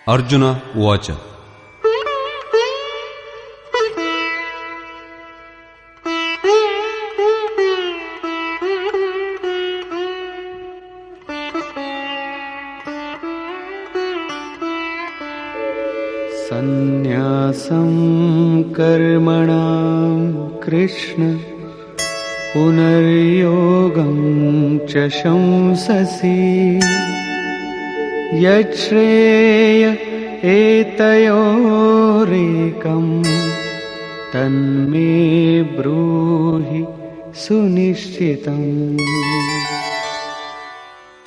ಅರ್ಜುನ ಉವಾಚ ಸನ್ಯಾಸಂ ಕರ್ಮಣಾಂ ಕೃಷ್ಣ ಪುನರ್ಯೋಗಂ ಚ ಶಂಸಸಿ ಯಚ್ಛ್ರೇಯ ಏತಯೋರೇಕಂ ತನ್ಮೇ ಬ್ರೂಹಿ ಸುನಿಶ್ಚಿತಂ.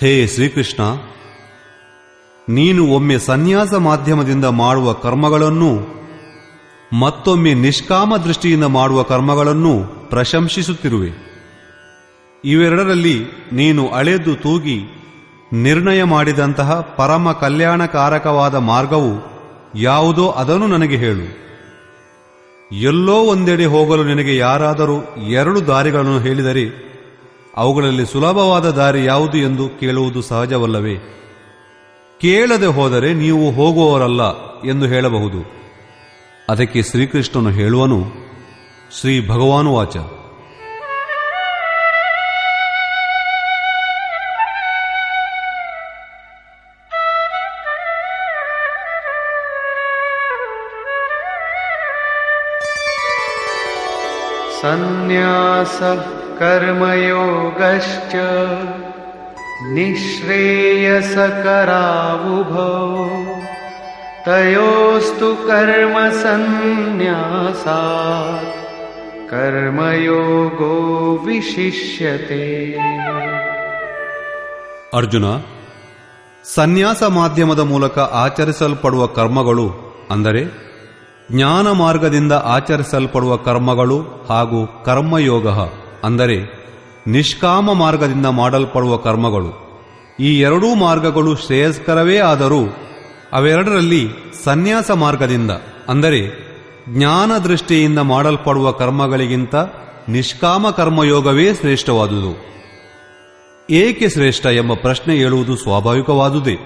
ಹೇ ಶ್ರೀಕೃಷ್ಣ, ನೀನು ಒಮ್ಮೆ ಸನ್ಯಾಸ ಮಾಧ್ಯಮದಿಂದ ಮಾಡುವ ಕರ್ಮಗಳನ್ನೂ ಮತ್ತೊಮ್ಮೆ ನಿಷ್ಕಾಮ ದೃಷ್ಟಿಯಿಂದ ಮಾಡುವ ಕರ್ಮಗಳನ್ನೂ ಪ್ರಶಂಸಿಸುತ್ತಿರುವೆ. ಇವೆರಡರಲ್ಲಿ ನೀನು ಅಳೆದು ತೂಗಿ ನಿರ್ಣಯ ಮಾಡಿದಂತಹ ಪರಮ ಕಲ್ಯಾಣಕಾರಕವಾದ ಮಾರ್ಗವು ಯಾವುದೋ ಅದನ್ನು ನನಗೆ ಹೇಳು. ಎಲ್ಲೋ ಒಂದೆಡೆ ಹೋಗಲು ನಿನಗೆ ಯಾರಾದರೂ 2 ದಾರಿಗಳನ್ನು ಹೇಳಿದರೆ ಅವುಗಳಲ್ಲಿ ಸುಲಭವಾದ ದಾರಿ ಯಾವುದು ಎಂದು ಕೇಳುವುದು ಸಹಜವಲ್ಲವೇ? ಕೇಳದೆ ಹೋದರೆ ನೀವು ಹೋಗುವವರಲ್ಲ ಎಂದು ಹೇಳಬಹುದು. ಅದಕ್ಕೆ ಶ್ರೀಕೃಷ್ಣನು ಹೇಳುವನು, ಶ್ರೀ ಭಗವಾನುವಾಚ, ಸನ್ಯಾಸ ಕರ್ಮಯೋಗಶ್ಚ ನಿಶ್ರೇಯಸಕರಾವುಭೌ ತಯೋಸ್ತು ಕರ್ಮ ಸನ್ಯಾಸಾತ್ ಕರ್ಮಯೋಗೋ ವಿಶಿಷ್ಯತೆ. ಅರ್ಜುನ, ಸನ್ಯಾಸ ಮಾಧ್ಯಮದ ಮೂಲಕ ಆಚರಿಸಲ್ಪಡುವ ಕರ್ಮಗಳು ಅಂದರೆ ಜ್ಞಾನ ಮಾರ್ಗದಿಂದ ಆಚರಿಸಲ್ಪಡುವ ಕರ್ಮಗಳು ಹಾಗೂ ಕರ್ಮಯೋಗ ಅಂದರೆ ನಿಷ್ಕಾಮ ಮಾರ್ಗದಿಂದ ಮಾಡಲ್ಪಡುವ ಕರ್ಮಗಳು, ಈ 2 ಮಾರ್ಗಗಳು ಶ್ರೇಯಸ್ಕರವೇ ಆದರೂ ಅವೆರಡರಲ್ಲಿ ಸನ್ಯಾಸ ಮಾರ್ಗದಿಂದ ಅಂದರೆ ಜ್ಞಾನ ದೃಷ್ಟಿಯಿಂದ ಮಾಡಲ್ಪಡುವ ಕರ್ಮಗಳಿಗಿಂತ ನಿಷ್ಕಾಮ ಕರ್ಮಯೋಗವೇ ಶ್ರೇಷ್ಠವಾದುದು. ಏಕೆ ಶ್ರೇಷ್ಠ ಎಂಬ ಪ್ರಶ್ನೆ ಏಳುವುದು ಸ್ವಾಭಾವಿಕವಾದುದೇ.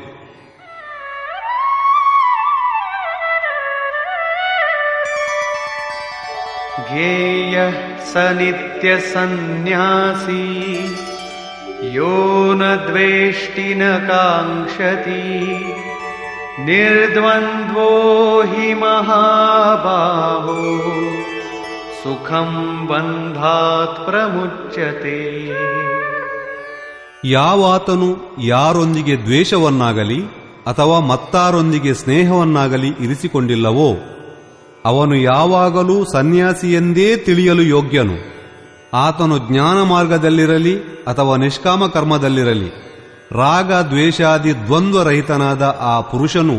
ಜ್ಞೇಯ ಸ ನಿತ್ಯ ಸನ್ಯಾಸಿ ಯೋ ನ ದ್ವೇಷ್ಟಿ ನ ಕಾಂಕ್ಷತಿ ನಿರ್ದ್ವಂದ್ವೋ ಹಿ ಮಹಾಬಾಹೋ ಸುಖಂ ಬಂಧಾತ್ ಪ್ರಮುಚ್ಯತೆ. ಯಾವಾತನು ಯಾರೊಂದಿಗೆ ದ್ವೇಷವನ್ನಾಗಲಿ ಅಥವಾ ಮತ್ತಾರೊಂದಿಗೆ ಸ್ನೇಹವನ್ನಾಗಲಿ ಇರಿಸಿಕೊಂಡಿಲ್ಲವೋ ಅವನು ಯಾವಾಗಲೂ ಸನ್ಯಾಸಿಯೆಂದೇ ತಿಳಿಯಲು ಯೋಗ್ಯನು. ಆತನು ಜ್ಞಾನ ಮಾರ್ಗದಲ್ಲಿರಲಿ ಅಥವಾ ನಿಷ್ಕಾಮ ಕರ್ಮದಲ್ಲಿರಲಿ ರಾಗ ದ್ವೇಷಾದಿ ದ್ವಂದ್ವರಹಿತನಾದ ಆ ಪುರುಷನು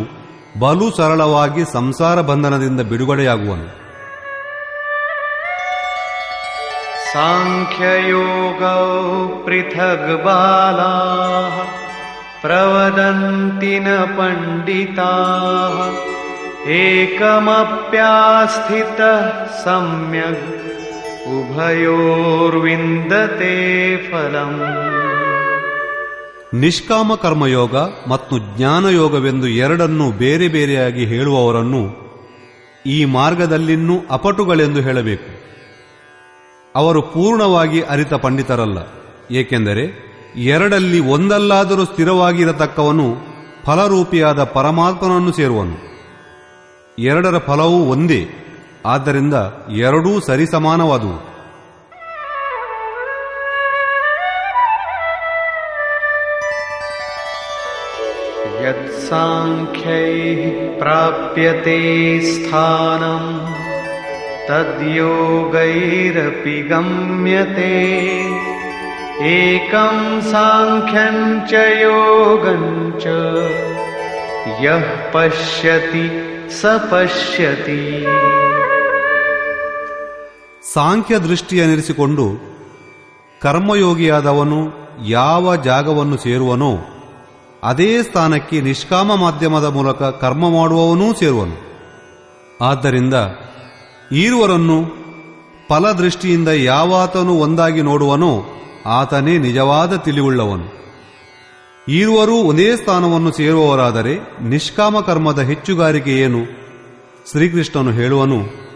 ಬಲು ಸರಳವಾಗಿ ಸಂಸಾರ ಬಂಧನದಿಂದ ಬಿಡುಗಡೆಯಾಗುವನು. ಸಾಂಖ್ಯಯೋಗೌ ಪೃಥಗ್ ಬಾಲಾಃ ಪ್ರವದಂತಿ ನ ಪಂಡಿತಾಃ ಏಕಮಪ್ಯಾಸ್ಥಿತಃ ಸಮ್ಯಗ್ ಉಭಯೋರ್ವಿಂದತೆ ಫಲಂ. ನಿಷ್ಕಾಮ ಕರ್ಮಯೋಗ ಮತ್ತು ಜ್ಞಾನಯೋಗವೆಂದು ಎರಡನ್ನೂ ಬೇರೆ ಬೇರೆಯಾಗಿ ಹೇಳುವವರನ್ನು ಈ ಮಾರ್ಗದಲ್ಲಿನ್ನೂ ಅಪಟುಗಳೆಂದು ಹೇಳಬೇಕು. ಅವರು ಪೂರ್ಣವಾಗಿ ಅರಿತ ಪಂಡಿತರಲ್ಲ. ಏಕೆಂದರೆ ಎರಡಲ್ಲಿ ಒಂದಲ್ಲಾದರೂ ಸ್ಥಿರವಾಗಿರತಕ್ಕವನು ಫಲರೂಪಿಯಾದ ಪರಮಾತ್ಮನನ್ನು ಸೇರುವನು. ಎರಡರ ಫಲವೂ ಒಂದೇ, ಆದ್ದರಿಂದ ಎರಡೂ ಸರಿಸಮಾನವಾದುವು. ಯತ್ಸಾಂಖ್ಯೈಃ ಪ್ರಾಪ್ಯತೆ ಸ್ಥಾನಂ ತದ್ಯೋಗೈರಪಿ ಗಮ್ಯತೆ ಏಕಂ ಸಾಂಖ್ಯಂ ಚ ಯೋಗಂ ಚ ಯಃ ಪಶ್ಯತಿ ಸ ಪಶ್ಯತಿ. ಸಾಂಖ್ಯ ದೃಷ್ಟಿಯನ್ನಿರಿಸಿಕೊಂಡು ಕರ್ಮಯೋಗಿಯಾದವನು ಯಾವ ಜಾಗವನ್ನು ಸೇರುವನೋ ಅದೇ ಸ್ಥಾನಕ್ಕೆ ನಿಷ್ಕಾಮ ಮಾಧ್ಯಮದ ಮೂಲಕ ಕರ್ಮ ಮಾಡುವವನೂ ಸೇರುವನು. ಆದ್ದರಿಂದ ಈರುವರನ್ನು ಫಲದೃಷ್ಟಿಯಿಂದ ಯಾವಾತನು ಒಂದಾಗಿ ನೋಡುವನೋ ಆತನೇ ನಿಜವಾದ ತಿಳಿವುಳ್ಳವನು. ಈರುವರೂ ಒಂದೇ ಸ್ಥಾನವನ್ನು ಸೇರುವವರಾದರೆ ನಿಷ್ಕಾಮ ಕರ್ಮದ ಹೆಚ್ಚುಗಾರಿಕೆ ಏನು? ಶ್ರೀಕೃಷ್ಣನು ಹೇಳುವನು,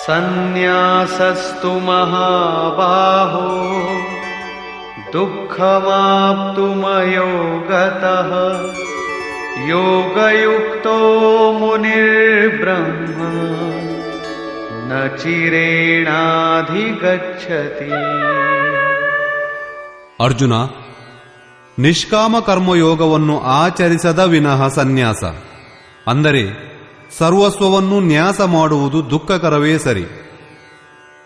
ಸನ್ಯಾಸಸ್ತು ಮಹಾಬಾಹೋ ದುಃಖಮಾಪ್ತುಮಯೋಗತಃ ಯೋಗಯುಕ್ತೋ ಮುನಿರ್ಬ್ರಹ್ಮ ನ ಚಿರೇಣಾಧಿಗಚ್ಚತಿ. ಅರ್ಜುನ, ನಿಷ್ಕಾಮ ಕರ್ಮಯೋಗವನ್ನು ಆಚರಿಸದ ವಿನಃ ಸನ್ಯಾಸ ಅಂದರೆ ಸರ್ವಸ್ವವನ್ನು ನ್ಯಾಸ ಮಾಡುವುದು ದುಃಖಕರವೇ ಸರಿ.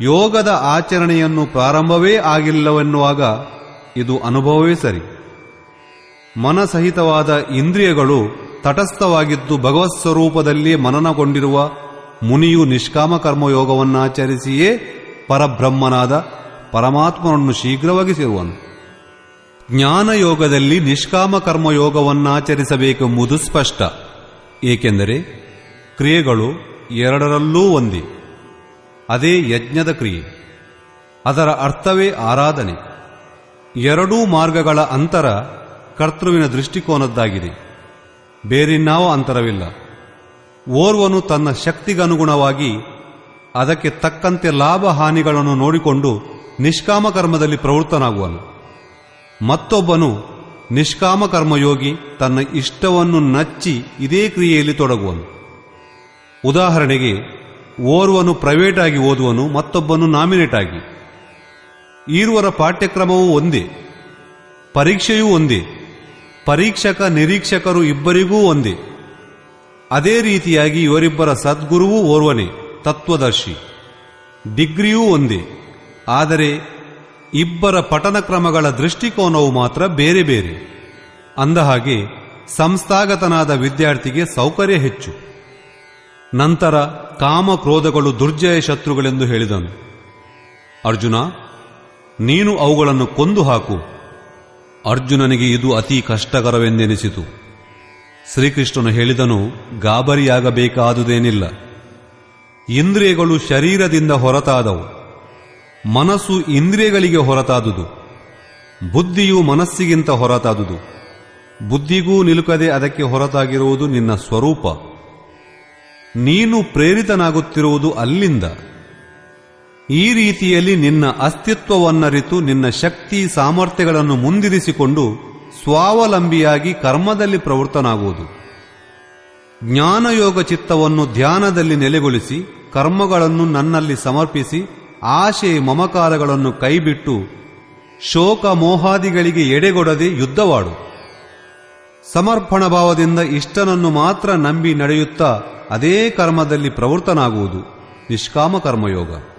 ಯೋಗದ ಆಚರಣೆಯನ್ನು ಪ್ರಾರಂಭವೇ ಆಗಿಲ್ಲವೆನ್ನುವಾಗ ಇದು ಅನುಭವವೇ ಸರಿ. ಮನಸಹಿತವಾದ ಇಂದ್ರಿಯಗಳು ತಟಸ್ಥವಾಗಿದ್ದು ಭಗವತ್ ಸ್ವರೂಪದಲ್ಲಿ ಮನನಗೊಂಡಿರುವ ಮುನಿಯು ನಿಷ್ಕಾಮ ಕರ್ಮಯೋಗವನ್ನಾಚರಿಸಿಯೇ ಪರಬ್ರಹ್ಮನಾದ ಪರಮಾತ್ಮನನ್ನು ಶೀಘ್ರವಾಗಿ ಸೇರುವನು. ಜ್ಞಾನಯೋಗದಲ್ಲಿ ನಿಷ್ಕಾಮ ಕರ್ಮಯೋಗವನ್ನಾಚರಿಸಬೇಕೆಂಬುದು ಸ್ಪಷ್ಟ. ಏಕೆಂದರೆ ಕ್ರಿಯೆಗಳು ಎರಡರಲ್ಲೂ ಒಂದೇ. ಅದೇ ಯಜ್ಞದ ಕ್ರಿಯೆ. ಅದರ ಅರ್ಥವೇ ಆರಾಧನೆ. ಎರಡೂ ಮಾರ್ಗಗಳ ಅಂತರ ಕರ್ತೃವಿನ ದೃಷ್ಟಿಕೋನದ್ದಾಗಿದೆ. ಬೇರಿನ್ಯಾವ ಅಂತರವಿಲ್ಲ. ಓರ್ವನು ತನ್ನ ಶಕ್ತಿಗನುಗುಣವಾಗಿ ಅದಕ್ಕೆ ತಕ್ಕಂತೆ ಲಾಭ ಹಾನಿಗಳನ್ನು ನೋಡಿಕೊಂಡು ನಿಷ್ಕಾಮ ಕರ್ಮದಲ್ಲಿ ಪ್ರವೃತ್ತನಾಗುವನು. ಮತ್ತೊಬ್ಬನು ನಿಷ್ಕಾಮ ಕರ್ಮಯೋಗಿ ತನ್ನ ಇಷ್ಟವನ್ನು ನಚ್ಚಿ ಇದೇ ಕ್ರಿಯೆಯಲ್ಲಿ ತೊಡಗುವನು. ಉದಾಹರಣೆಗೆ, ಓರ್ವನು ಪ್ರೈವೇಟ್ ಆಗಿ ಓದುವನು, ಮತ್ತೊಬ್ಬನು ನಾಮಿನೇಟ್ ಆಗಿ. ಈರುವರ ಪಾಠ್ಯಕ್ರಮವೂ ಒಂದೇ, ಪರೀಕ್ಷೆಯೂ ಒಂದೇ, ಪರೀಕ್ಷಕ ನಿರೀಕ್ಷಕರು ಇಬ್ಬರಿಗೂ ಒಂದೇ. ಅದೇ ರೀತಿಯಾಗಿ ಇವರಿಬ್ಬರ ಸದ್ಗುರುವೂ ಓರ್ವನೇ, ತತ್ವದರ್ಶಿ. ಡಿಗ್ರಿಯೂ ಒಂದೇ, ಆದರೆ ಇಬ್ಬರ ಪಠನ ಕ್ರಮಗಳ ದೃಷ್ಟಿಕೋನವು ಮಾತ್ರ ಬೇರೆ ಬೇರೆ. ಅಂದಹಾಗೆ ಸಂಸ್ಥಾಗತನಾದ ವಿದ್ಯಾರ್ಥಿಗೆ ಸೌಕರ್ಯ ಹೆಚ್ಚು. ನಂತರ ಕಾಮ ಕ್ರೋಧಗಳು ದುರ್ಜಯ ಶತ್ರುಗಳೆಂದು ಹೇಳಿದನು. ಅರ್ಜುನ, ನೀನು ಅವುಗಳನ್ನು ಕೊಂದು ಹಾಕು. ಅರ್ಜುನನಿಗೆ ಇದು ಅತಿ ಕಷ್ಟಕರವೆಂದೆನಿಸಿತು. ಶ್ರೀಕೃಷ್ಣನು ಹೇಳಿದನು, ಗಾಬರಿಯಾಗಬೇಕಾದುದೇನಿಲ್ಲ. ಇಂದ್ರಿಯಗಳು ಶರೀರದಿಂದ ಹೊರತಾದವು, ಮನಸ್ಸು ಇಂದ್ರಿಯಗಳಿಗೆ ಹೊರತಾದುದು, ಬುದ್ಧಿಯು ಮನಸ್ಸಿಗಿಂತ ಹೊರತಾದುದು. ಬುದ್ಧಿಗೂ ನಿಲುಕದೆ ಅದಕ್ಕೆ ಹೊರತಾಗಿರುವುದು ನಿನ್ನ ಸ್ವರೂಪ. ನೀನು ಪ್ರೇರಿತನಾಗುತ್ತಿರುವುದು ಅಲ್ಲಿಂದ. ಈ ರೀತಿಯಲ್ಲಿ ನಿನ್ನ ಅಸ್ತಿತ್ವವನ್ನರಿತು ನಿನ್ನ ಶಕ್ತಿ ಸಾಮರ್ಥ್ಯಗಳನ್ನು ಮುಂದಿರಿಸಿಕೊಂಡು ಸ್ವಾವಲಂಬಿಯಾಗಿ ಕರ್ಮದಲ್ಲಿ ಪ್ರವೃತ್ತನಾಗುವುದು. ಜ್ಞಾನಯೋಗ ಚಿತ್ತವನ್ನು ಧ್ಯಾನದಲ್ಲಿ ನೆಲೆಗೊಳಿಸಿ ಕರ್ಮಗಳನ್ನು ನನ್ನಲ್ಲಿ ಸಮರ್ಪಿಸಿ ಆಶೆ ಮಮಕಾರಗಳನ್ನು ಕೈಬಿಟ್ಟು ಶೋಕ ಮೋಹಾದಿಗಳಿಗೆ ಎಡೆಗೊಡದೆ ಯುದ್ಧವಾಡು. ಸಮರ್ಪಣ ಭಾವದಿಂದ ಇಷ್ಟನನ್ನು ಮಾತ್ರ ನಂಬಿ ನಡೆಯುತ್ತಾ ಅದೇ ಕರ್ಮದಲ್ಲಿ ಪ್ರವೃತ್ತನಾಗುವುದು ನಿಷ್ಕಾಮ ಕರ್ಮಯೋಗ.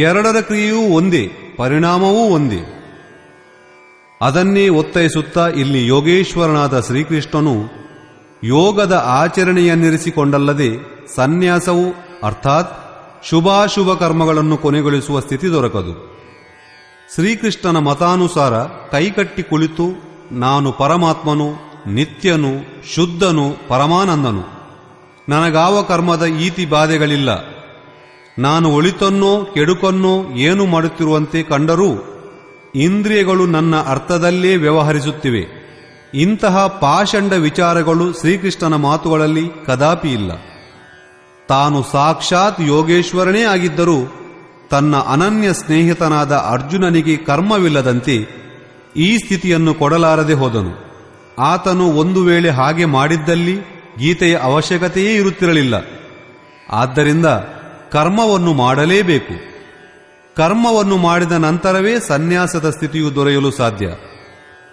ಎರಡರ ಕ್ರಿಯೆಯೂ ಒಂದೇ, ಪರಿಣಾಮವೂ ಒಂದೇ. ಅದನ್ನೇ ಒತ್ತಾಯಿಸುತ್ತಾ ಇಲ್ಲಿ ಯೋಗೇಶ್ವರನಾದ ಶ್ರೀಕೃಷ್ಣನು ಯೋಗದ ಆಚರಣೆಯನ್ನಿರಿಸಿಕೊಂಡಲ್ಲದೆ ಸನ್ಯಾಸವು ಅರ್ಥಾತ್ ಶುಭಾಶುಭ ಕರ್ಮಗಳನ್ನು ಕೊನೆಗೊಳಿಸುವ ಸ್ಥಿತಿ ದೊರಕದು. ಶ್ರೀಕೃಷ್ಣನ ಮತಾನುಸಾರ ಕೈಕಟ್ಟಿ ಕುಳಿತು ನಾನು ಪರಮಾತ್ಮನು, ನಿತ್ಯನು, ಶುದ್ಧನು, ಪರಮಾನಂದನು, ನನಗಾವ ಕರ್ಮದ ಈತಿ ಬಾಧೆಗಳಿಲ್ಲ, ನಾನು ಒಳಿತನ್ನೋ ಕೆಡುಕನ್ನೋ ಏನು ಮಾಡುತ್ತಿರುವಂತೆ ಕಂಡರೂ ಇಂದ್ರಿಯಗಳು ನನ್ನ ಅರ್ಥದಲ್ಲೇ ವ್ಯವಹರಿಸುತ್ತಿವೆ. ಇಂತಹ ಪಾಷಂಡ ವಿಚಾರಗಳು ಶ್ರೀಕೃಷ್ಣನ ಮಾತುಗಳಲ್ಲಿ ಕದಾಪಿ ಇಲ್ಲ. ತಾನು ಸಾಕ್ಷಾತ್ ಯೋಗೇಶ್ವರನೇ ಆಗಿದ್ದರೂ ತನ್ನ ಅನನ್ಯ ಸ್ನೇಹಿತನಾದ ಅರ್ಜುನನಿಗೆ ಕರ್ಮವಿಲ್ಲದಂತೆ ಈ ಸ್ಥಿತಿಯನ್ನು ಕೊಡಲಾರದೆ ಹೋದನು. ಆತನು ಒಂದು ವೇಳೆ ಹಾಗೆ ಮಾಡಿದ್ದಲ್ಲಿ ಗೀತೆಯ ಅವಶ್ಯಕತೆಯೇ ಇರುತ್ತಿರಲಿಲ್ಲ. ಆದ್ದರಿಂದ ಕರ್ಮವನ್ನು ಮಾಡಲೇಬೇಕು. ಕರ್ಮವನ್ನು ಮಾಡಿದ ನಂತರವೇ ಸನ್ಯಾಸದ ಸ್ಥಿತಿಯು ದೊರೆಯಲು ಸಾಧ್ಯ.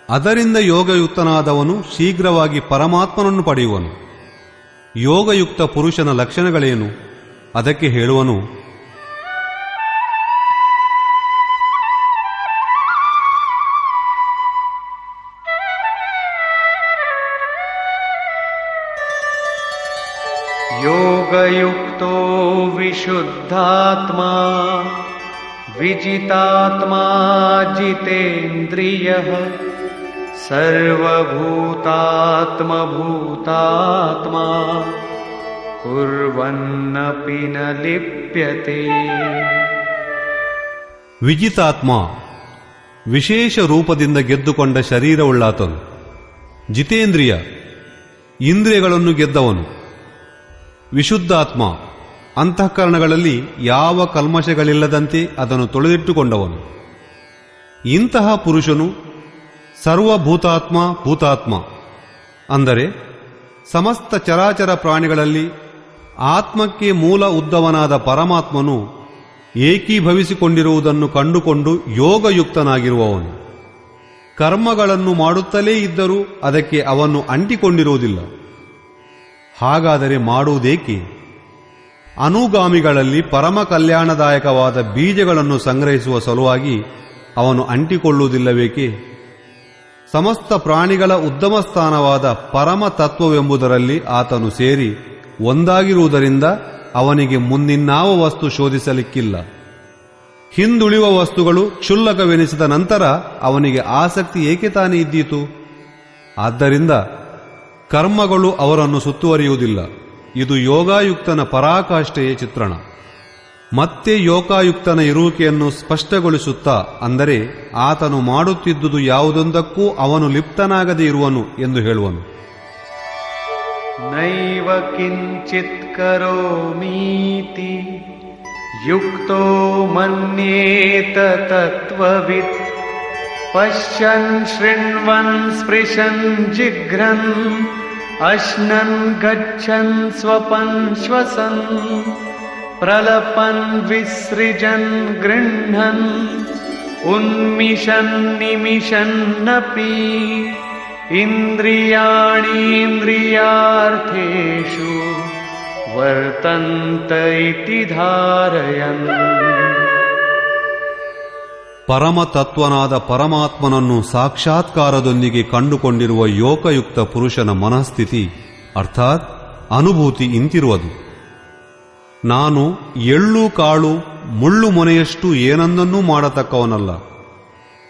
ಅದರಿಂದ ಯೋಗಯುಕ್ತನಾದವನು ಶೀಘ್ರವಾಗಿ ಪರಮಾತ್ಮನನ್ನು ಪಡೆಯುವನು. ಯೋಗಯುಕ್ತ ಪುರುಷನ ಲಕ್ಷಣಗಳೇನು? ಅದಕ್ಕೆ ಹೇಳುವನು, ಯೋಗಯುಕ್ತೋ ವಿಶುದ್ಧಾತ್ಮಾ ವಿಜಿತಾತ್ಮಾ ಜಿತೇಂದ್ರಿಯಃ ಸರ್ವಭೂತಾತ್ಮ ಭೂತಾತ್ಮಾ ಕುರ್ವನ್ನಪಿ ನ ಲಿಪ್ಯತೆ. ವಿಜಿತಾತ್ಮ ವಿಶೇಷ ರೂಪದಿಂದ ಗೆದ್ದುಕೊಂಡ ಶರೀರವುಳ್ಳಾತನು. ಜಿತೇಂದ್ರಿಯ ಇಂದ್ರಿಯಗಳನ್ನು ಗೆದ್ದವನು. ವಿಶುದ್ಧಾತ್ಮ ಅಂತಃಕರಣಗಳಲ್ಲಿ ಯಾವ ಕಲ್ಮಶಗಳಿಲ್ಲದಂತೆ ಅದನ್ನು ತೊಳೆದಿಟ್ಟುಕೊಂಡವನು. ಇಂತಹ ಪುರುಷನು ಸರ್ವಭೂತಾತ್ಮ ಭೂತಾತ್ಮ, ಅಂದರೆ ಸಮಸ್ತ ಚರಾಚರ ಪ್ರಾಣಿಗಳಲ್ಲಿ ಆತ್ಮಕ್ಕೆ ಮೂಲ ಉದ್ದವನಾದ ಪರಮಾತ್ಮನು ಏಕೀಭವಿಸಿಕೊಂಡಿರುವುದನ್ನು ಕಂಡುಕೊಂಡು ಯೋಗಯುಕ್ತನಾಗಿರುವವನು. ಕರ್ಮಗಳನ್ನು ಮಾಡುತ್ತಲೇ ಇದ್ದರೂ ಅದಕ್ಕೆ ಅವನ್ನು ಅಂಟಿಕೊಂಡಿರುವುದಿಲ್ಲ. ಹಾಗಾದರೆ ಮಾಡುವುದೇಕೆ? ಅನುಗಾಮಿಗಳಲ್ಲಿ ಪರಮ ಕಲ್ಯಾಣದಾಯಕವಾದ ಬೀಜಗಳನ್ನು ಸಂಗ್ರಹಿಸುವ ಸಲುವಾಗಿ ಅವನು ಅಂಟಿಕೊಳ್ಳುವುದಿಲ್ಲಬೇಕೆ? ಸಮಸ್ತ ಪ್ರಾಣಿಗಳ ಉದ್ದಮ ಸ್ಥಾನವಾದ ಪರಮ ತತ್ವವೆಂಬುದರಲ್ಲಿ ಆತನು ಸೇರಿ ಒಂದಾಗಿರುವುದರಿಂದ ಅವನಿಗೆ ಮುಂದಿನ್ನಾವ ವಸ್ತು ಶೋಧಿಸಲಿಕ್ಕಿಲ್ಲ. ಹಿಂದುಳಿಯುವ ವಸ್ತುಗಳು ಕ್ಷುಲ್ಲಕವೆನಿಸಿದ ನಂತರ ಅವನಿಗೆ ಆಸಕ್ತಿ ಏಕೆ ತಾನೇ ಇದ್ದೀತು? ಆದ್ದರಿಂದ ಕರ್ಮಗಳು ಅವರನ್ನು ಸುತ್ತುವರಿಯುವುದಿಲ್ಲ. ಇದು ಯೋಗಾಯುಕ್ತನ ಪರಾಕಾಷ್ಠೆಯ ಚಿತ್ರಣ. ಮತ್ತೆ ಯೋಗಾಯುಕ್ತನ ಇರುವಿಕೆಯನ್ನು ಸ್ಪಷ್ಟಗೊಳಿಸುತ್ತಾ, ಅಂದರೆ ಆತನು ಮಾಡುತ್ತಿದ್ದುದು ಯಾವುದೊಂದಕ್ಕೂ ಅವನು ಲಿಪ್ತನಾಗದೇ ಇರುವನು ಎಂದು ಹೇಳುವನು. ನೈವ ಕಿಂಚಿತ್ ಕರೋಮೀತಿ ಯುಕ್ತೋ ಮನ್ಯೇತ ತತ್ವವಿತ್ ಪಶ್ಯನ್ ಶೃಣ್ವನ್ ಸ್ಪೃಶನ್ ಜಿಘ್ರನ್ ಅಶ್ನನ್ ಗಚ್ಚನ್ ಸ್ವಪನ್ ಶ್ವಸನ್ ಪ್ರಲಪನ್ ವಿಸೃಜನ್ ಗೃಹ್ಣನ್ ಉನ್ಮಿಷನ್ ನಿಮಿಷನ್ನಪಿ ಇಂದ್ರಿಯಾಣೀಂದ್ರಿಯಾರ್ಥೇಷು ವರ್ತಂತ ಇತಿ ಧಾರಯನ್. ಪರಮತತ್ವನಾದ ಪರಮಾತ್ಮನನ್ನು ಸಾಕ್ಷಾತ್ಕಾರದೊಂದಿಗೆ ಕಂಡುಕೊಂಡಿರುವ ಯೋಗಯುಕ್ತ ಪುರುಷನ ಮನಸ್ಥಿತಿ ಅರ್ಥಾತ್ ಅನುಭೂತಿ ಇಂತಿರುವುದು. ನಾನು ಎಳ್ಳು ಕಾಳು ಮುಳ್ಳು ಮೊನೆಯಷ್ಟು ಏನನ್ನೂ ಮಾಡತಕ್ಕವನಲ್ಲ.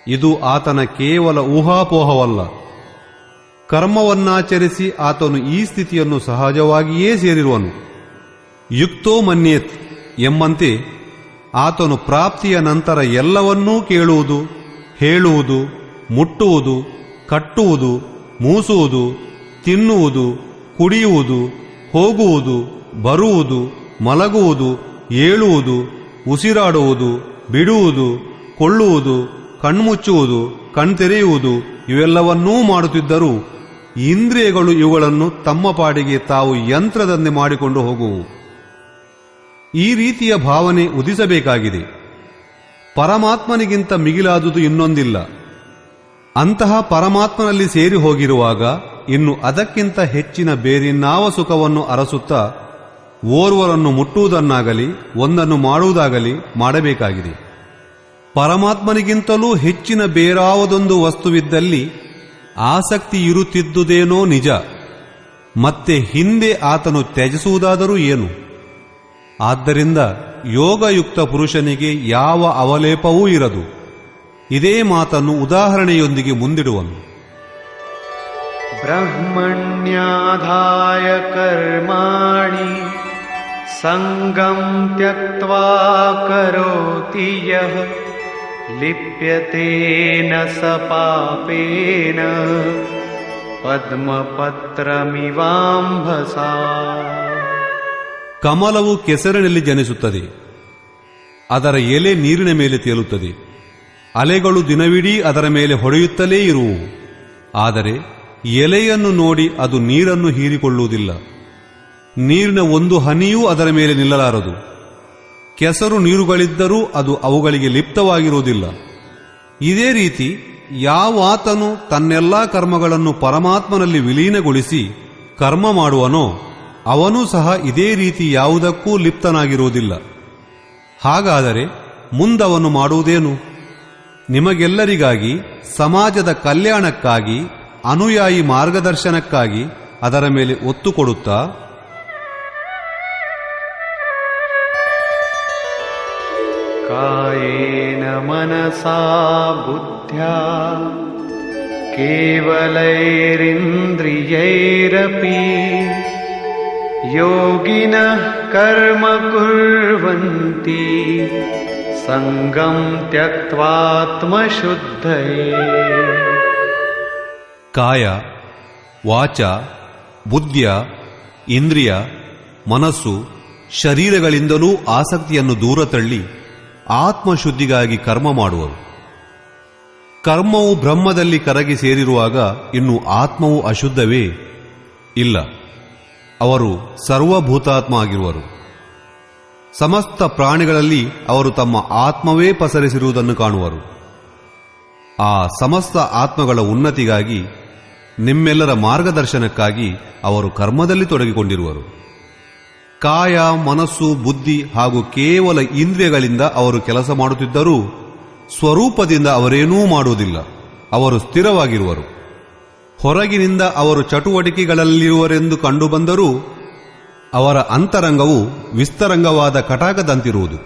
ಇದು ಆತನ ಕೇವಲ ಊಹಾಪೋಹವಲ್ಲ. ಕರ್ಮವನ್ನಾಚರಿಸಿ ಆತನು ಈ ಸ್ಥಿತಿಯನ್ನು ಸಹಜವಾಗಿಯೇ ಸೇರಿರುವನು. ಯುಕ್ತೋ ಮನ್ಯೇತ್ ಎಂಬಂತೆ ಆತನು ಪ್ರಾಪ್ತಿಯ ನಂತರ ಎಲ್ಲವನ್ನೂ ಕೇಳುವುದು, ಹೇಳುವುದು, ಮುಟ್ಟುವುದು, ಕಟ್ಟುವುದು, ಮೂಸುವುದು, ತಿನ್ನುವುದು, ಕುಡಿಯುವುದು, ಹೋಗುವುದು, ಬರುವುದು, ಮಲಗುವುದು, ಏಳುವುದು, ಉಸಿರಾಡುವುದು, ಬಿಡುವುದು, ಕೊಳ್ಳುವುದು, ಕಣ್ಮುಚ್ಚುವುದು, ಕಣ್ತೆರೆಯುವುದು ಇವೆಲ್ಲವನ್ನೂ ಮಾಡುತ್ತಿದ್ದರೂ ಇಂದ್ರಿಯಗಳು ಇವುಗಳನ್ನು ತಮ್ಮ ಪಾಡಿಗೆ ತಾವು ಯಂತ್ರದಂತೆ ಮಾಡಿಕೊಂಡು ಹೋಗುವು. ಈ ರೀತಿಯ ಭಾವನೆ ಉದಿಸಬೇಕಾಗಿದೆ. ಪರಮಾತ್ಮನಿಗಿಂತ ಮಿಗಿಲಾದುದು ಇನ್ನೊಂದಿಲ್ಲ. ಅಂತಹ ಪರಮಾತ್ಮನಲ್ಲಿ ಸೇರಿ ಹೋಗಿರುವಾಗ ಇನ್ನು ಅದಕ್ಕಿಂತ ಹೆಚ್ಚಿನ ಬೇರಿನ್ನಾವ ಸುಖವನ್ನು ಅರಸುತ್ತಾ ಓರ್ವರನ್ನು ಮುಟ್ಟುವುದನ್ನಾಗಲಿ ಒಂದನ್ನು ಮಾಡುವುದಾಗಲಿ ಮಾಡಬೇಕಾಗಿದೆ. ಪರಮಾತ್ಮನಿಗಿಂತಲೂ ಹೆಚ್ಚಿನ ಬೇರಾವದೊಂದು ವಸ್ತುವಿದ್ದಲ್ಲಿ ಆಸಕ್ತಿ ಇರುತ್ತಿದ್ದುದೇನೋ ನಿಜ. ಮತ್ತೆ ಹಿಂದೆ ಆತನು ತ್ಯಜಿಸುವುದಾದರೂ ಏನು? ಆದ್ದರಿಂದ ಯೋಗಯುಕ್ತ ಪುರುಷನಿಗೆ ಯಾವ ಅವಲೇಪವೂ ಇರದು. ಇದೇ ಮಾತನ್ನು ಉದಾಹರಣೆಯೊಂದಿಗೆ ಮುಂದಿಡುವನು. ಬ್ರಹ್ಮಣ್ಯಾಧಾಯ ಕರ್ಮಾಣಿ ಸಂಗಂ ತ್ಯಕ್ತ್ವಾ ಕರೋತಿ ಯಃ ಲಿಪ್ಯತೇನ ಸ ಪಾಪೇನ ಪದ್ಮಪತ್ರಮಿವಾಂಭಸಾ. ಕಮಲವು ಕೆಸರಿನಲ್ಲಿ ಜನಿಸುತ್ತದೆ. ಅದರ ಎಲೆ ನೀರಿನ ಮೇಲೆ ತೇಲುತ್ತದೆ. ಅಲೆಗಳು ದಿನವಿಡೀ ಅದರ ಮೇಲೆ ಹೊಡೆಯುತ್ತಲೇ ಇರುವು. ಆದರೆ ಎಲೆಯನ್ನು ನೋಡಿ ಅದು ನೀರನ್ನು ಹೀರಿಕೊಳ್ಳುವುದಿಲ್ಲ. ನೀರಿನ ಒಂದು ಹನಿಯೂ ಅದರ ಮೇಲೆ ನಿಲ್ಲಲಾರದು. ಕೆಸರು ನೀರುಗಳಿದ್ದರೂ ಅದು ಅವುಗಳಿಗೆ ಲಿಪ್ತವಾಗಿರುವುದಿಲ್ಲ. ಇದೇ ರೀತಿ ಯಾವಾತನು ತನ್ನೆಲ್ಲಾ ಕರ್ಮಗಳನ್ನು ಪರಮಾತ್ಮನಲ್ಲಿ ವಿಲೀನಗೊಳಿಸಿ ಕರ್ಮ ಮಾಡುವನೋ ಅವನೂ ಸಹ ಇದೇ ರೀತಿ ಯಾವುದಕ್ಕೂ ಲಿಪ್ತನಾಗಿರುವುದಿಲ್ಲ. ಹಾಗಾದರೆ ಮುಂದವನು ಮಾಡುವುದೇನು? ನಿಮಗೆಲ್ಲರಿಗಾಗಿ, ಸಮಾಜದ ಕಲ್ಯಾಣಕ್ಕಾಗಿ, ಅನುಯಾಯಿ ಮಾರ್ಗದರ್ಶನಕ್ಕಾಗಿ ಅದರ ಮೇಲೆ ಒತ್ತು ಕೊಡುತ್ತಾ ಕಾಯೇನ ಮನಸಾ ಬುದ್ಧ್ಯಾ ಕೇವಲೈರಿಂದ್ರಿಯೈರಪಿ ಯೋಗಿನಃ ಕರ್ಮ ಕುರ್ವಂತಿ ಸಂಗಂ ತ್ಯಕ್ತ್ವಾತ್ಮಶುದ್ಧಯೇ. ಕಾಯ, ವಾಚ, ಬುದ್ಧಿಯ, ಇಂದ್ರಿಯ, ಮನಸ್ಸು, ಶರೀರಗಳಿಂದಲೂ ಆಸಕ್ತಿಯನ್ನು ದೂರ ತಳ್ಳಿ ಆತ್ಮಶುದ್ಧಿಗಾಗಿ ಕರ್ಮ ಮಾಡುವರು. ಕರ್ಮವು ಬ್ರಹ್ಮದಲ್ಲಿ ಕರಗಿ ಸೇರಿರುವಾಗ ಇನ್ನು ಆತ್ಮವು ಅಶುದ್ಧವೇ? ಇಲ್ಲ, ಅವರು ಸರ್ವಭೂತಾತ್ಮ ಆಗಿರುವರು. ಸಮಸ್ತ ಪ್ರಾಣಿಗಳಲ್ಲಿ ಅವರು ತಮ್ಮ ಆತ್ಮವೇ ಪಸರಿಸಿರುವುದನ್ನು ಕಾಣುವರು. ಆ ಸಮಸ್ತ ಆತ್ಮಗಳ ಉನ್ನತಿಗಾಗಿ, ನಿಮ್ಮೆಲ್ಲರ ಮಾರ್ಗದರ್ಶನಕ್ಕಾಗಿ ಅವರು ಕರ್ಮದಲ್ಲಿ ತೊಡಗಿಕೊಂಡಿರುವರು. ಕಾಯ, ಮನಸ್ಸು, ಬುದ್ಧಿ ಹಾಗೂ ಕೇವಲ ಇಂದ್ರಿಯಗಳಿಂದ ಅವರು ಕೆಲಸ ಮಾಡುತ್ತಿದ್ದರೂ ಸ್ವರೂಪದಿಂದ ಅವರೇನೂ ಮಾಡುವುದಿಲ್ಲ. ಅವರು ಸ್ಥಿರವಾಗಿರುವರು. ಹೊರಗಿನಿಂದ ಅವರು ಚಟುವಟಿಕೆಗಳಲ್ಲಿರುವರೆಂದು ಕಂಡುಬಂದರೂ ಅವರ ಅಂತರಂಗವು ವಿಸ್ತರಂಗವಾದ ಕಟಾಕದಂತಿರುವುದು.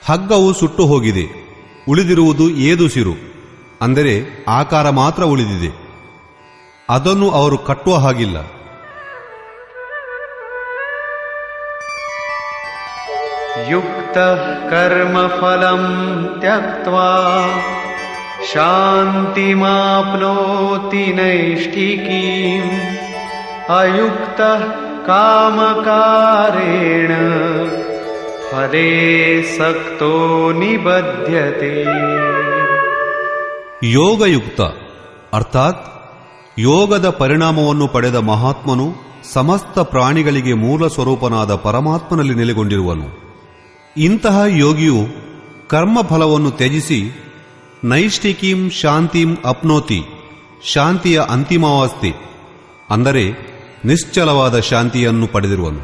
ಹಗ್ಗವು ಸುಟ್ಟು ಹೋಗಿದೆ, ಉಳಿದಿರುವುದು ಏದುಸಿರು, ಅಂದರೆ ಆಕಾರ ಮಾತ್ರ ಉಳಿದಿದೆ. ಅದನ್ನು ಅವರು ಕಟ್ಟುವ ಹಾಗಿಲ್ಲ. ಯುಕ್ತಃ ಕರ್ಮಫಲಂ ತ್ಯಕ್ತ್ವಾ ಶಾಂತಿಮಾಪ್ನೋತಿ ನೈಷ್ಠಿಕೀಂ. ಅಯುಕ್ತಃ ಕಾಮಕಾರೇಣ ಫಲೇ ಸಕ್ತೋ ನಿಬಧ್ಯತೆ. ಯೋಗಯುಕ್ತ ಅರ್ಥಾತ್ ಯೋಗದ ಪರಿಣಾಮವನ್ನು ಪಡೆದ ಮಹಾತ್ಮನು ಸಮಸ್ತ ಪ್ರಾಣಿಗಳಿಗೆ ಮೂಲ ಸ್ವರೂಪನಾದ ಪರಮಾತ್ಮನಲ್ಲಿ ನೆಲೆಗೊಂಡಿರುವನು. ಇಂತಹ ಯೋಗಿಯು ಕರ್ಮಫಲವನ್ನು ತ್ಯಜಿಸಿ ನೈಷ್ಠಿಕೀಂ ಶಾಂತಿಂ ಅಪ್ನೋತಿ, ಶಾಂತಿಯ ಅಂತಿಮಾವಸ್ಥೆ ಅಂದರೆ ನಿಶ್ಚಲವಾದ ಶಾಂತಿಯನ್ನು ಪಡೆದಿರುವನು.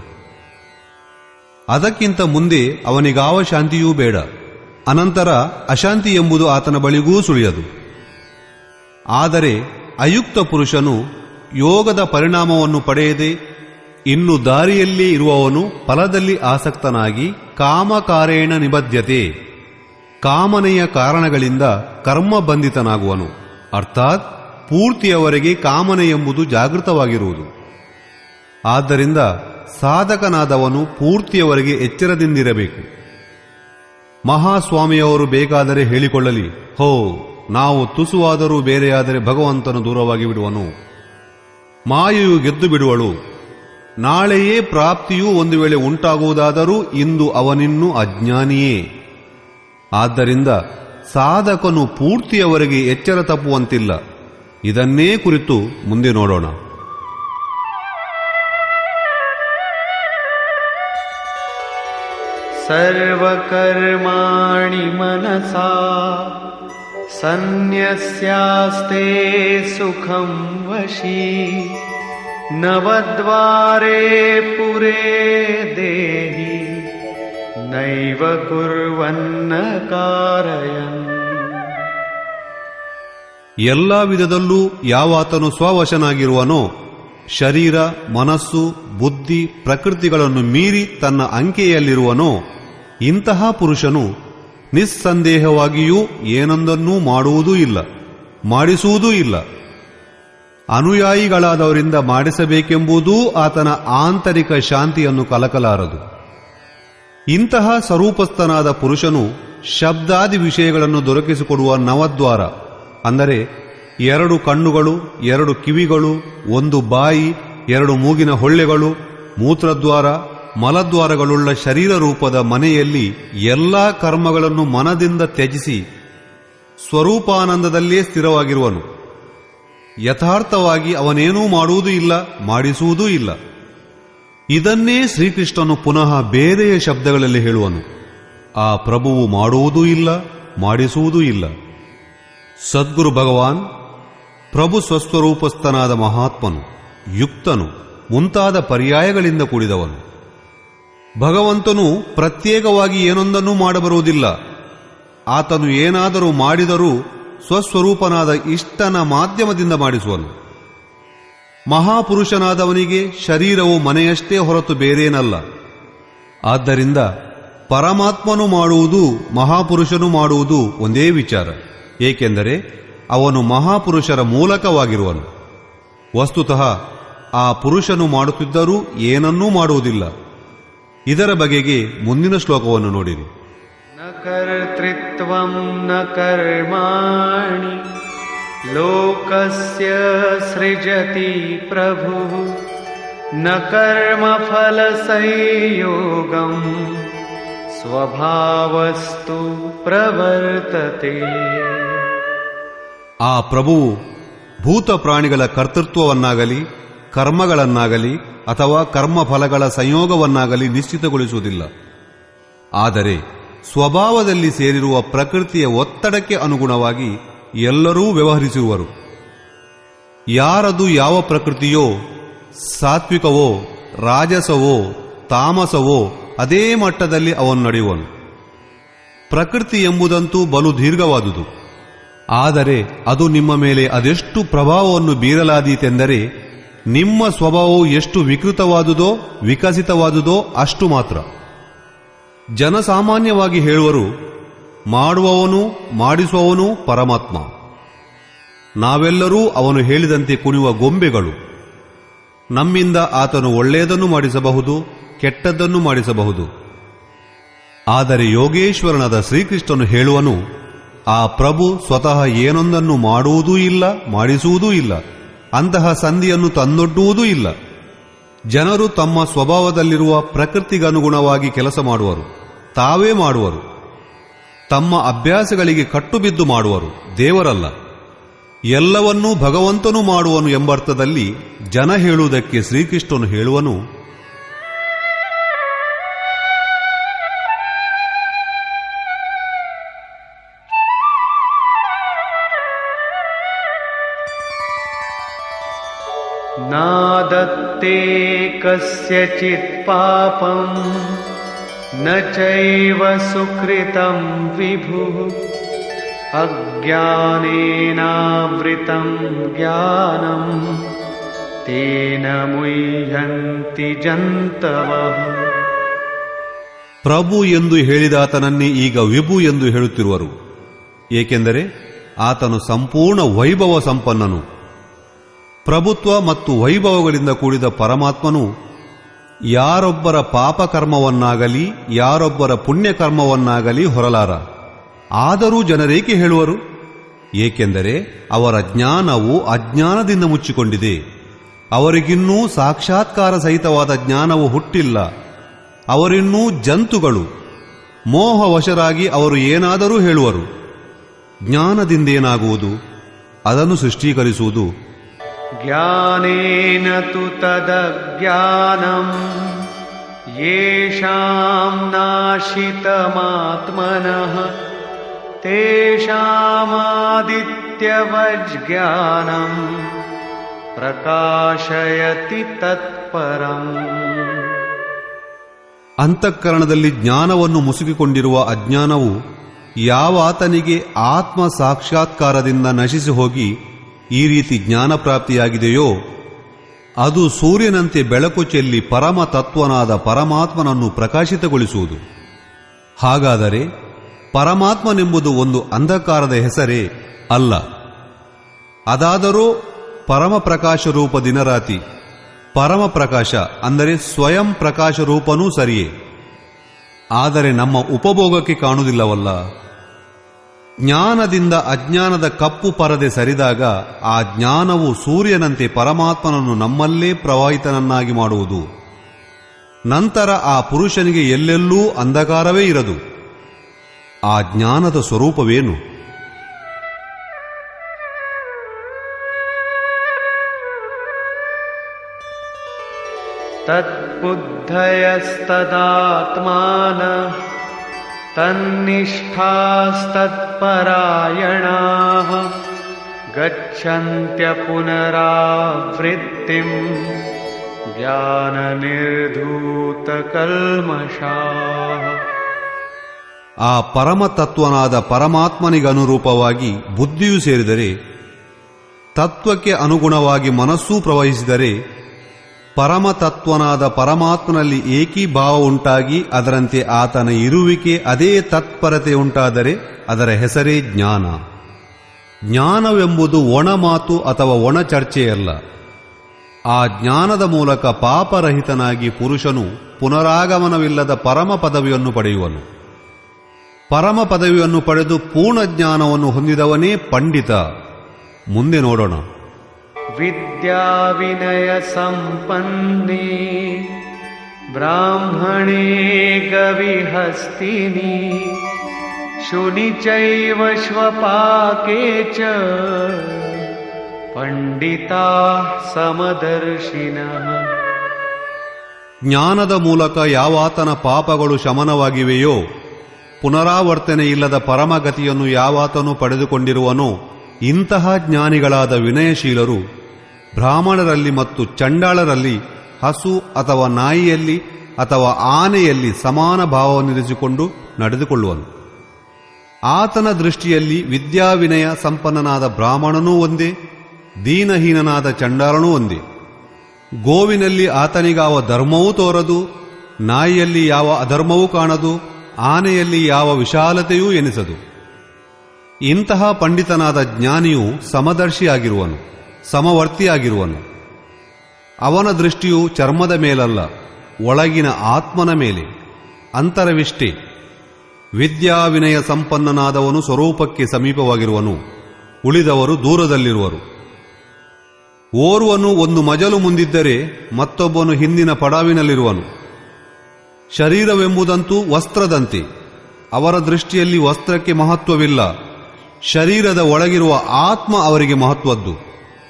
ಅದಕ್ಕಿಂತ ಮುಂದೆ ಅವನಿಗಾವ ಶಾಂತಿಯೂ ಬೇಡ. ಅನಂತರ ಅಶಾಂತಿ ಎಂಬುದು ಆತನ ಬಳಿಗೂ ಸುಳಿಯದು. ಆದರೆ ಅಯುಕ್ತ ಪುರುಷನು ಯೋಗದ ಪರಿಣಾಮವನ್ನು ಪಡೆಯದೆ ಇನ್ನು ದಾರಿಯಲ್ಲಿ ಇರುವವನು ಫಲದಲ್ಲಿ ಆಸಕ್ತನಾಗಿ ಕಾಮಕಾರೇಣ ನಿಬದ್ಧತೆ, ಕಾಮನೆಯ ಕಾರಣಗಳಿಂದ ಕರ್ಮ ಬಂಧಿತನಾಗುವನು. ಅರ್ಥಾತ್ ಪೂರ್ತಿಯವರೆಗೆ ಕಾಮನೆ ಎಂಬುದು ಜಾಗೃತವಾಗಿರುವುದು. ಆದ್ದರಿಂದ ಸಾಧಕನಾದವನು ಪೂರ್ತಿಯವರೆಗೆ ಎಚ್ಚರದಿಂದಿರಬೇಕು. ಮಹಾಸ್ವಾಮಿಯವರು ಬೇಕಾದರೆ ಹೇಳಿಕೊಳ್ಳಲಿ, ಹೋ, ನಾವು ತುಸುವಾದರೂ ಬೇರೆಯಾದರೆ ಭಗವಂತನು ದೂರವಾಗಿ ಬಿಡುವನು, ಮಾಯೆಯು ಗೆದ್ದು ಬಿಡುವಳು, ನಾಳೆಯೇ ಪ್ರಾಪ್ತಿಯೂ ಒಂದು ವೇಳೆ ಉಂಟಾಗುವುದಾದರೂ ಇಂದು ಅವನಿನ್ನೂ ಅಜ್ಞಾನಿಯೇ. ಆದ್ದರಿಂದ ಸಾಧಕನು ಪೂರ್ತಿಯವರೆಗೆ ಎಚ್ಚರ ತಪ್ಪುವಂತಿಲ್ಲ. ಇದನ್ನೇ ಕುರಿತು ಮುಂದೆ ನೋಡೋಣ. ಸರ್ವಕರ್ಮಾಣಿ ಮನಸಾ ಸನ್ಯಸ್ಯಾಸ್ತೆ ಸುಖಂ ವಶೀ. ನವದ್ವಾರೆ ಪುರೇ ದೇಹಿ ನೈವ ಕುರ್ವನ್ನ ಕಾರಯನ್. ಎಲ್ಲ ವಿಧದಲ್ಲೂ ಯಾವಾತನು ಸ್ವವಶನಾಗಿರುವನೋ, ಶರೀರ, ಮನಸ್ಸು, ಬುದ್ಧಿ, ಪ್ರಕೃತಿಗಳನ್ನು ಮೀರಿ ತನ್ನ ಅಂಕೆಯಲ್ಲಿರುವನೋ, ಇಂತಹ ಪುರುಷನು ನಿಸ್ಸಂದೇಹವಾಗಿಯೂ ಏನೊಂದನ್ನೂ ಮಾಡುವುದೂ ಇಲ್ಲ, ಮಾಡಿಸುವುದೂ ಇಲ್ಲ. ಅನುಯಾಯಿಗಳಾದವರಿಂದ ಮಾಡಿಸಬೇಕೆಂಬುದೂ ಆತನ ಆಂತರಿಕ ಶಾಂತಿಯನ್ನು ಕಲಕಲಾರದು. ಇಂತಹ ಸ್ವರೂಪಸ್ಥನಾದ ಪುರುಷನು ಶಬ್ದಾದಿ ವಿಷಯಗಳನ್ನು ದೊರಕಿಸಿಕೊಡುವ ನವದ್ವಾರ, ಅಂದರೆ 2 ಕಣ್ಣುಗಳು, 2 ಕಿವಿಗಳು, 1 ಬಾಯಿ, 2 ಮೂಗಿನ ಹೊಳ್ಳೆಗಳು, ಮೂತ್ರದ್ವಾರ, ಮಲದ್ವಾರಗಳುಳ್ಳ ಶರೀರ ರೂಪದ ಮನೆಯಲ್ಲಿ ಎಲ್ಲಾ ಕರ್ಮಗಳನ್ನು ಮನದಿಂದ ತ್ಯಜಿಸಿ ಸ್ವರೂಪಾನಂದದಲ್ಲೇ ಸ್ಥಿರವಾಗಿರುವನು. ಯಥಾರ್ಥವಾಗಿ ಅವನೇನೂ ಮಾಡುವುದೂ ಇಲ್ಲ, ಮಾಡಿಸುವುದೂ ಇಲ್ಲ. ಇದನ್ನೇ ಶ್ರೀಕೃಷ್ಣನು ಪುನಃ ಬೇರೆಯ ಶಬ್ದಗಳಲ್ಲಿ ಹೇಳುವನು. ಆ ಪ್ರಭುವು ಮಾಡುವುದೂ ಇಲ್ಲ, ಮಾಡಿಸುವುದೂ ಇಲ್ಲ. ಸದ್ಗುರು ಭಗವಾನ್ ಪ್ರಭು ಸ್ವಸ್ವರೂಪಸ್ಥನಾದ ಮಹಾತ್ಮನು, ಯುಕ್ತನು, ಮುಂತಾದ ಪರ್ಯಾಯಗಳಿಂದ ಕೂಡಿದವನು. ಭಗವಂತನು ಪ್ರತ್ಯೇಕವಾಗಿ ಏನೊಂದನ್ನೂ ಮಾಡಬರುವುದಿಲ್ಲ. ಆತನು ಏನಾದರೂ ಮಾಡಿದರೂ ಸ್ವಸ್ವರೂಪನಾದ ಇಷ್ಟನ ಮಾಧ್ಯಮದಿಂದ ಮಾಡಿಸುವನು. ಮಹಾಪುರುಷನಾದವನಿಗೆ ಶರೀರವು ಮನೆಯಷ್ಟೇ ಹೊರತು ಬೇರೇನಲ್ಲ. ಆದ್ದರಿಂದ ಪರಮಾತ್ಮನು ಮಾಡುವುದು, ಮಹಾಪುರುಷನು ಮಾಡುವುದು ಒಂದೇ ವಿಚಾರ. ಏಕೆಂದರೆ ಅವನು ಮಹಾಪುರುಷರ ಮೂಲಕವಾಗಿರುವನು. ವಸ್ತುತಃ ಆ ಪುರುಷನು ಮಾಡುತ್ತಿದ್ದರೂ ಏನನ್ನೂ ಮಾಡುವುದಿಲ್ಲ. ಇದರ ಬಗೆಗೆ ಮುಂದಿನ ಶ್ಲೋಕವನ್ನು ನೋಡಿರಿ. ನ ಕರ್ತೃತ್ವಂ ನ ಕರ್ಮಾಣಿ ಲೋಕಸ್ಯ ಸೃಜತಿ ಪ್ರಭುಃ ನ ಕರ್ಮಫಲ ಸಂಯೋಗಂ ಸ್ವಭಾವಸ್ತು ಪ್ರವರ್ತತೆ. ಆ ಪ್ರಭುವು ಭೂತ ಪ್ರಾಣಿಗಳ ಕರ್ತೃತ್ವವನ್ನಾಗಲಿ ಕರ್ಮಗಳನ್ನಾಗಲಿ ಅಥವಾ ಕರ್ಮಫಲಗಳ ಸಂಯೋಗವನ್ನಾಗಲಿ ನಿಶ್ಚಿತಗೊಳಿಸುವುದಿಲ್ಲ. ಆದರೆ ಸ್ವಭಾವದಲ್ಲಿ ಸೇರಿರುವ ಪ್ರಕೃತಿಯ ಒತ್ತಡಕ್ಕೆ ಅನುಗುಣವಾಗಿ ಎಲ್ಲರೂ ವ್ಯವಹರಿಸುವರು. ಯಾರದು ಯಾವ ಪ್ರಕೃತಿಯೋ, ಸಾತ್ವಿಕವೋ ರಾಜಸವೋ ತಾಮಸವೋ ಅದೇ ಮಟ್ಟದಲ್ಲಿ ಅವನು ನಡೆಯುವನು. ಪ್ರಕೃತಿ ಎಂಬುದಂತೂ ಬಲು ದೀರ್ಘವಾದುದು. ಆದರೆ ಅದು ನಿಮ್ಮ ಮೇಲೆ ಅದೆಷ್ಟು ಪ್ರಭಾವವನ್ನು ಬೀರಲಾದೀತೆಂದರೆ ನಿಮ್ಮ ಸ್ವಭಾವವು ಎಷ್ಟು ವಿಕೃತವಾದುದೋ ವಿಕಸಿತವಾದುದೋ ಅಷ್ಟು ಮಾತ್ರ. ಜನಸಾಮಾನ್ಯವಾಗಿ ಹೇಳುವರು, ಮಾಡುವವನು ಮಾಡಿಸುವವನು ಪರಮಾತ್ಮ. ನಾವೆಲ್ಲರೂ ಅವನು ಹೇಳಿದಂತೆ ಕುಣಿಯುವ ಗೊಂಬೆಗಳು. ನಮ್ಮಿಂದ ಆತನು ಒಳ್ಳೆಯದನ್ನು ಮಾಡಿಸಬಹುದು, ಕೆಟ್ಟದ್ದನ್ನು ಮಾಡಿಸಬಹುದು. ಆದರೆ ಯೋಗೇಶ್ವರನಾದ ಶ್ರೀಕೃಷ್ಣನು ಹೇಳುವನು, ಆ ಪ್ರಭು ಸ್ವತಃ ಏನೊಂದನ್ನು ಮಾಡುವುದೂ ಇಲ್ಲ, ಮಾಡಿಸುವುದೂ ಇಲ್ಲ, ಅಂತಹ ಸಂಧಿಯನ್ನು ತಂದೊಡ್ಡುವುದೂ ಇಲ್ಲ. ಜನರು ತಮ್ಮ ಸ್ವಭಾವದಲ್ಲಿರುವ ಪ್ರಕೃತಿಗನುಗುಣವಾಗಿ ಕೆಲಸ ಮಾಡುವರು, ತಾವೇ ಮಾಡುವರು. ತಮ್ಮ ಅಭ್ಯಾಸಗಳಿಗೆ ಕಟ್ಟುಬಿದ್ದು ಮಾಡುವರು, ದೇವರಲ್ಲ. ಎಲ್ಲವನ್ನೂ ಭಗವಂತನು ಮಾಡುವನು ಎಂಬರ್ಥದಲ್ಲಿ ಜನ ಹೇಳುವುದಕ್ಕೆ ಶ್ರೀಕೃಷ್ಣನು ಹೇಳುವನು, ನಾದತ್ತೇ ಕಸ್ಯಚಿತ್ ಪಾಪಂ ನ ಚೈವ ಸುಕೃತಂ ವಿಭುಃ ಅಜ್ಞಾನೇನಾವೃತಂ ಜ್ಞಾನಂ ತೇನ ಮುಹ್ಯಂತಿ ಜಂತವಃ. ಪ್ರಭು ಎಂದು ಹೇಳಿದಾತನನ್ನೇ ಈಗ ವಿಭು ಎಂದು ಹೇಳುತ್ತಿರುವರು. ಏಕೆಂದರೆ ಆತನು ಸಂಪೂರ್ಣ ವೈಭವ ಸಂಪನ್ನನು. ಪ್ರಭುತ್ವ ಮತ್ತು ವೈಭವಗಳಿಂದ ಕೂಡಿದ ಪರಮಾತ್ಮನು ಯಾರೊಬ್ಬರ ಪಾಪಕರ್ಮವನ್ನಾಗಲಿ ಯಾರೊಬ್ಬರ ಪುಣ್ಯಕರ್ಮವನ್ನಾಗಲಿ ಹೊರಲಾರ. ಆದರೂ ಜನರೇಕೆ ಹೇಳುವರು? ಏಕೆಂದರೆ ಅವರ ಜ್ಞಾನವು ಅಜ್ಞಾನದಿಂದ ಮುಚ್ಚಿಕೊಂಡಿದೆ. ಅವರಿಗಿನ್ನೂ ಸಾಕ್ಷಾತ್ಕಾರ ಸಹಿತವಾದ ಜ್ಞಾನವು ಹುಟ್ಟಿಲ್ಲ. ಅವರಿನ್ನೂ ಜಂತುಗಳು. ಮೋಹವಶರಾಗಿ ಅವರು ಏನಾದರೂ ಹೇಳುವರು. ಜ್ಞಾನದಿಂದೇನಾಗುವುದು? ಅದನ್ನು ಸೃಷ್ಟೀಕರಿಸುವುದು. ಜ್ಞಾನೇನ ತು ತದಜ್ಞಾನಂ ಯೇಷಾಂ ನಾಶಿತಮಾತ್ಮನಃ ತೇಷಾಮಾದಿತ್ಯವಜ್ಞಾನಂ ಪ್ರಕಾಶಯತಿ ತತ್ಪರಂ. ಅಂತಃಕರಣದಲ್ಲಿ ಜ್ಞಾನವನ್ನು ಮುಸುಕಿಕೊಂಡಿರುವ ಅಜ್ಞಾನವು ಯಾವಾತನಿಗೆ ಆತ್ಮ ಸಾಕ್ಷಾತ್ಕಾರದಿಂದ ನಶಿಸಿ ಹೋಗಿ ಈ ರೀತಿ ಜ್ಞಾನ ಪ್ರಾಪ್ತಿಯಾಗಿದೆಯೋ ಅದು ಸೂರ್ಯನಂತೆ ಬೆಳಕು ಚೆಲ್ಲಿ ಪರಮ ತತ್ವನಾದ ಪರಮಾತ್ಮನನ್ನು ಪ್ರಕಾಶಿತಗೊಳಿಸುವುದು. ಹಾಗಾದರೆ ಪರಮಾತ್ಮನೆಂಬುದು ಒಂದು ಅಂಧಕಾರದ ಹೆಸರೇ ಅಲ್ಲ. ಅದಾದರೂ ಪರಮ ಪ್ರಕಾಶ ರೂಪ ದಿನರಾತಿ. ಪರಮ ಪ್ರಕಾಶ ಅಂದರೆ ಸ್ವಯಂ ಪ್ರಕಾಶ ರೂಪನೂ ಸರಿಯೇ. ಆದರೆ ನಮ್ಮ ಉಪಭೋಗಕ್ಕೆ ಕಾಣುವುದಿಲ್ಲವಲ್ಲ. ಜ್ಞಾನದಿಂದ ಅಜ್ಞಾನದ ಕಪ್ಪು ಪರದೆ ಸರಿದಾಗ ಆ ಜ್ಞಾನವು ಸೂರ್ಯನಂತೆ ಪರಮಾತ್ಮನನ್ನು ನಮ್ಮಲ್ಲೇ ಪ್ರವಾಹಿತನನ್ನಾಗಿ ಮಾಡುವುದು. ನಂತರ ಆ ಪುರುಷನಿಗೆ ಎಲ್ಲೆಲ್ಲೂ ಅಂಧಕಾರವೇ ಇರದು. ಆ ಜ್ಞಾನದ ಸ್ವರೂಪವೇನು? ತದ್ಬುದ್ಧಯಸ್ತದಾತ್ಮಾನಃ ತನ್ನಿಷ್ಠಾಸ್ತತ್ಪರಾಯಣಾಃ ಗಚ್ಚಂತ್ಯ ಪುನರಾವೃತ್ತಿಂ ಜ್ಞಾನನಿರ್ಧೂತಕಲ್ಮಷಾಃ. ಆ ಪರಮತತ್ವನಾದ ಪರಮಾತ್ಮನಿಗನುರೂಪವಾಗಿ ಬುದ್ಧಿಯೂ ಸೇರಿದರೆ, ತತ್ವಕ್ಕೆ ಅನುಗುಣವಾಗಿ ಮನಸ್ಸೂ ಪ್ರವಹಿಸಿದರೆ, ಪರಮತತ್ವನಾದ ಪರಮಾತ್ಮನಲ್ಲಿ ಏಕೀಭಾವ ಉಂಟಾಗಿ ಅದರಂತೆ ಆತನ ಇರುವಿಕೆ ಅದೇ ತತ್ಪರತೆ ಉಂಟಾದರೆ ಅದರ ಹೆಸರೇ ಜ್ಞಾನ. ಜ್ಞಾನವೆಂಬುದು ಒಣ ಮಾತು ಅಥವಾ ಒಣ ಚರ್ಚೆಯಲ್ಲ. ಆ ಜ್ಞಾನದ ಮೂಲಕ ಪಾಪರಹಿತನಾಗಿ ಪುರುಷನು ಪುನರಾಗಮನವಿಲ್ಲದ ಪರಮ ಪದವಿಯನ್ನು ಪಡೆಯುವನು. ಪರಮ ಪದವಿಯನ್ನು ಪಡೆದು ಪೂರ್ಣ ಜ್ಞಾನವನ್ನು ಹೊಂದಿದವನೇ ಪಂಡಿತ. ಮುಂದೆ ನೋಡೋಣ. ವಿದ್ಯಾ ವಿನಯ ಸಂಪನ್ನೇ ಬ್ರಾಹ್ಮಣೇ ಗವಿಹಸ್ತಿನಿ ಶುನಿ ಚೈವ ಶ್ವಪಾಕೆ ಚ ಪಂಡಿತಾ ಸಮದರ್ಶಿನಃ. ಜ್ಞಾನದ ಮೂಲಕ ಯಾವಾತನ ಪಾಪಗಳು ಶಮನವಾಗಿವೆಯೋ, ಪುನರಾವರ್ತನೆ ಇಲ್ಲದ ಪರಮಗತಿಯನ್ನು ಯಾವಾತನು ಪಡೆದುಕೊಂಡಿರುವನೋ, ಇಂತಹ ಜ್ಞಾನಿಗಳಾದ ವಿನಯಶೀಲರು ಬ್ರಾಹ್ಮಣರಲ್ಲಿ ಮತ್ತು ಚಂಡಾಳರಲ್ಲಿ ಹಸು ಅಥವಾ ನಾಯಿಯಲ್ಲಿ ಅಥವಾ ಆನೆಯಲ್ಲಿ ಸಮಾನ ಭಾವವನ್ನಿರಿಸಿಕೊಂಡು ನಡೆದುಕೊಳ್ಳುವನು. ಆತನ ದೃಷ್ಟಿಯಲ್ಲಿ ವಿದ್ಯಾವಿನಯ ಸಂಪನ್ನನಾದ ಬ್ರಾಹ್ಮಣನೂ ಒಂದೇ, ದೀನಹೀನನಾದ ಚಂಡಾಲನೂ ಒಂದೇ. ಗೋವಿನಲ್ಲಿ ಆತನಿಗಾವ ಧರ್ಮವೂ ತೋರದು, ನಾಯಿಯಲ್ಲಿ ಯಾವ ಅಧರ್ಮವೂ ಕಾಣದು, ಆನೆಯಲ್ಲಿ ಯಾವ ವಿಶಾಲತೆಯೂ ಎನಿಸದು. ಇಂತಹ ಪಂಡಿತನಾದ ಜ್ಞಾನಿಯು ಸಮದರ್ಶಿಯಾಗಿರುವನು, ಸಮವರ್ತಿಯಾಗಿರುವನು. ಅವನ ದೃಷ್ಟಿಯು ಚರ್ಮದ ಮೇಲಲ್ಲ, ಒಳಗಿನ ಆತ್ಮನ ಮೇಲೆ, ಅಂತರವಿಷ್ಟೇ. ವಿದ್ಯಾವಿನಯ ಸಂಪನ್ನನಾದವನು ಸ್ವರೂಪಕ್ಕೆ ಸಮೀಪವಾಗಿರುವನು, ಉಳಿದವರು ದೂರದಲ್ಲಿರುವರು. ಓರ್ವನು ಒಂದು ಮಜಲು ಮುಂದಿದ್ದರೆ ಮತ್ತೊಬ್ಬನು ಹಿಂದಿನ ಪಡಾವಿನಲ್ಲಿರುವನು. ಶರೀರವೆಂಬುದಂತೂ ವಸ್ತ್ರದಂತೆ, ಅವರ ದೃಷ್ಟಿಯಲ್ಲಿ ವಸ್ತ್ರಕ್ಕೆ ಮಹತ್ವವಿಲ್ಲ, ಶರೀರದ ಒಳಗಿರುವ ಆತ್ಮ ಅವರಿಗೆ ಮಹತ್ವದ್ದು.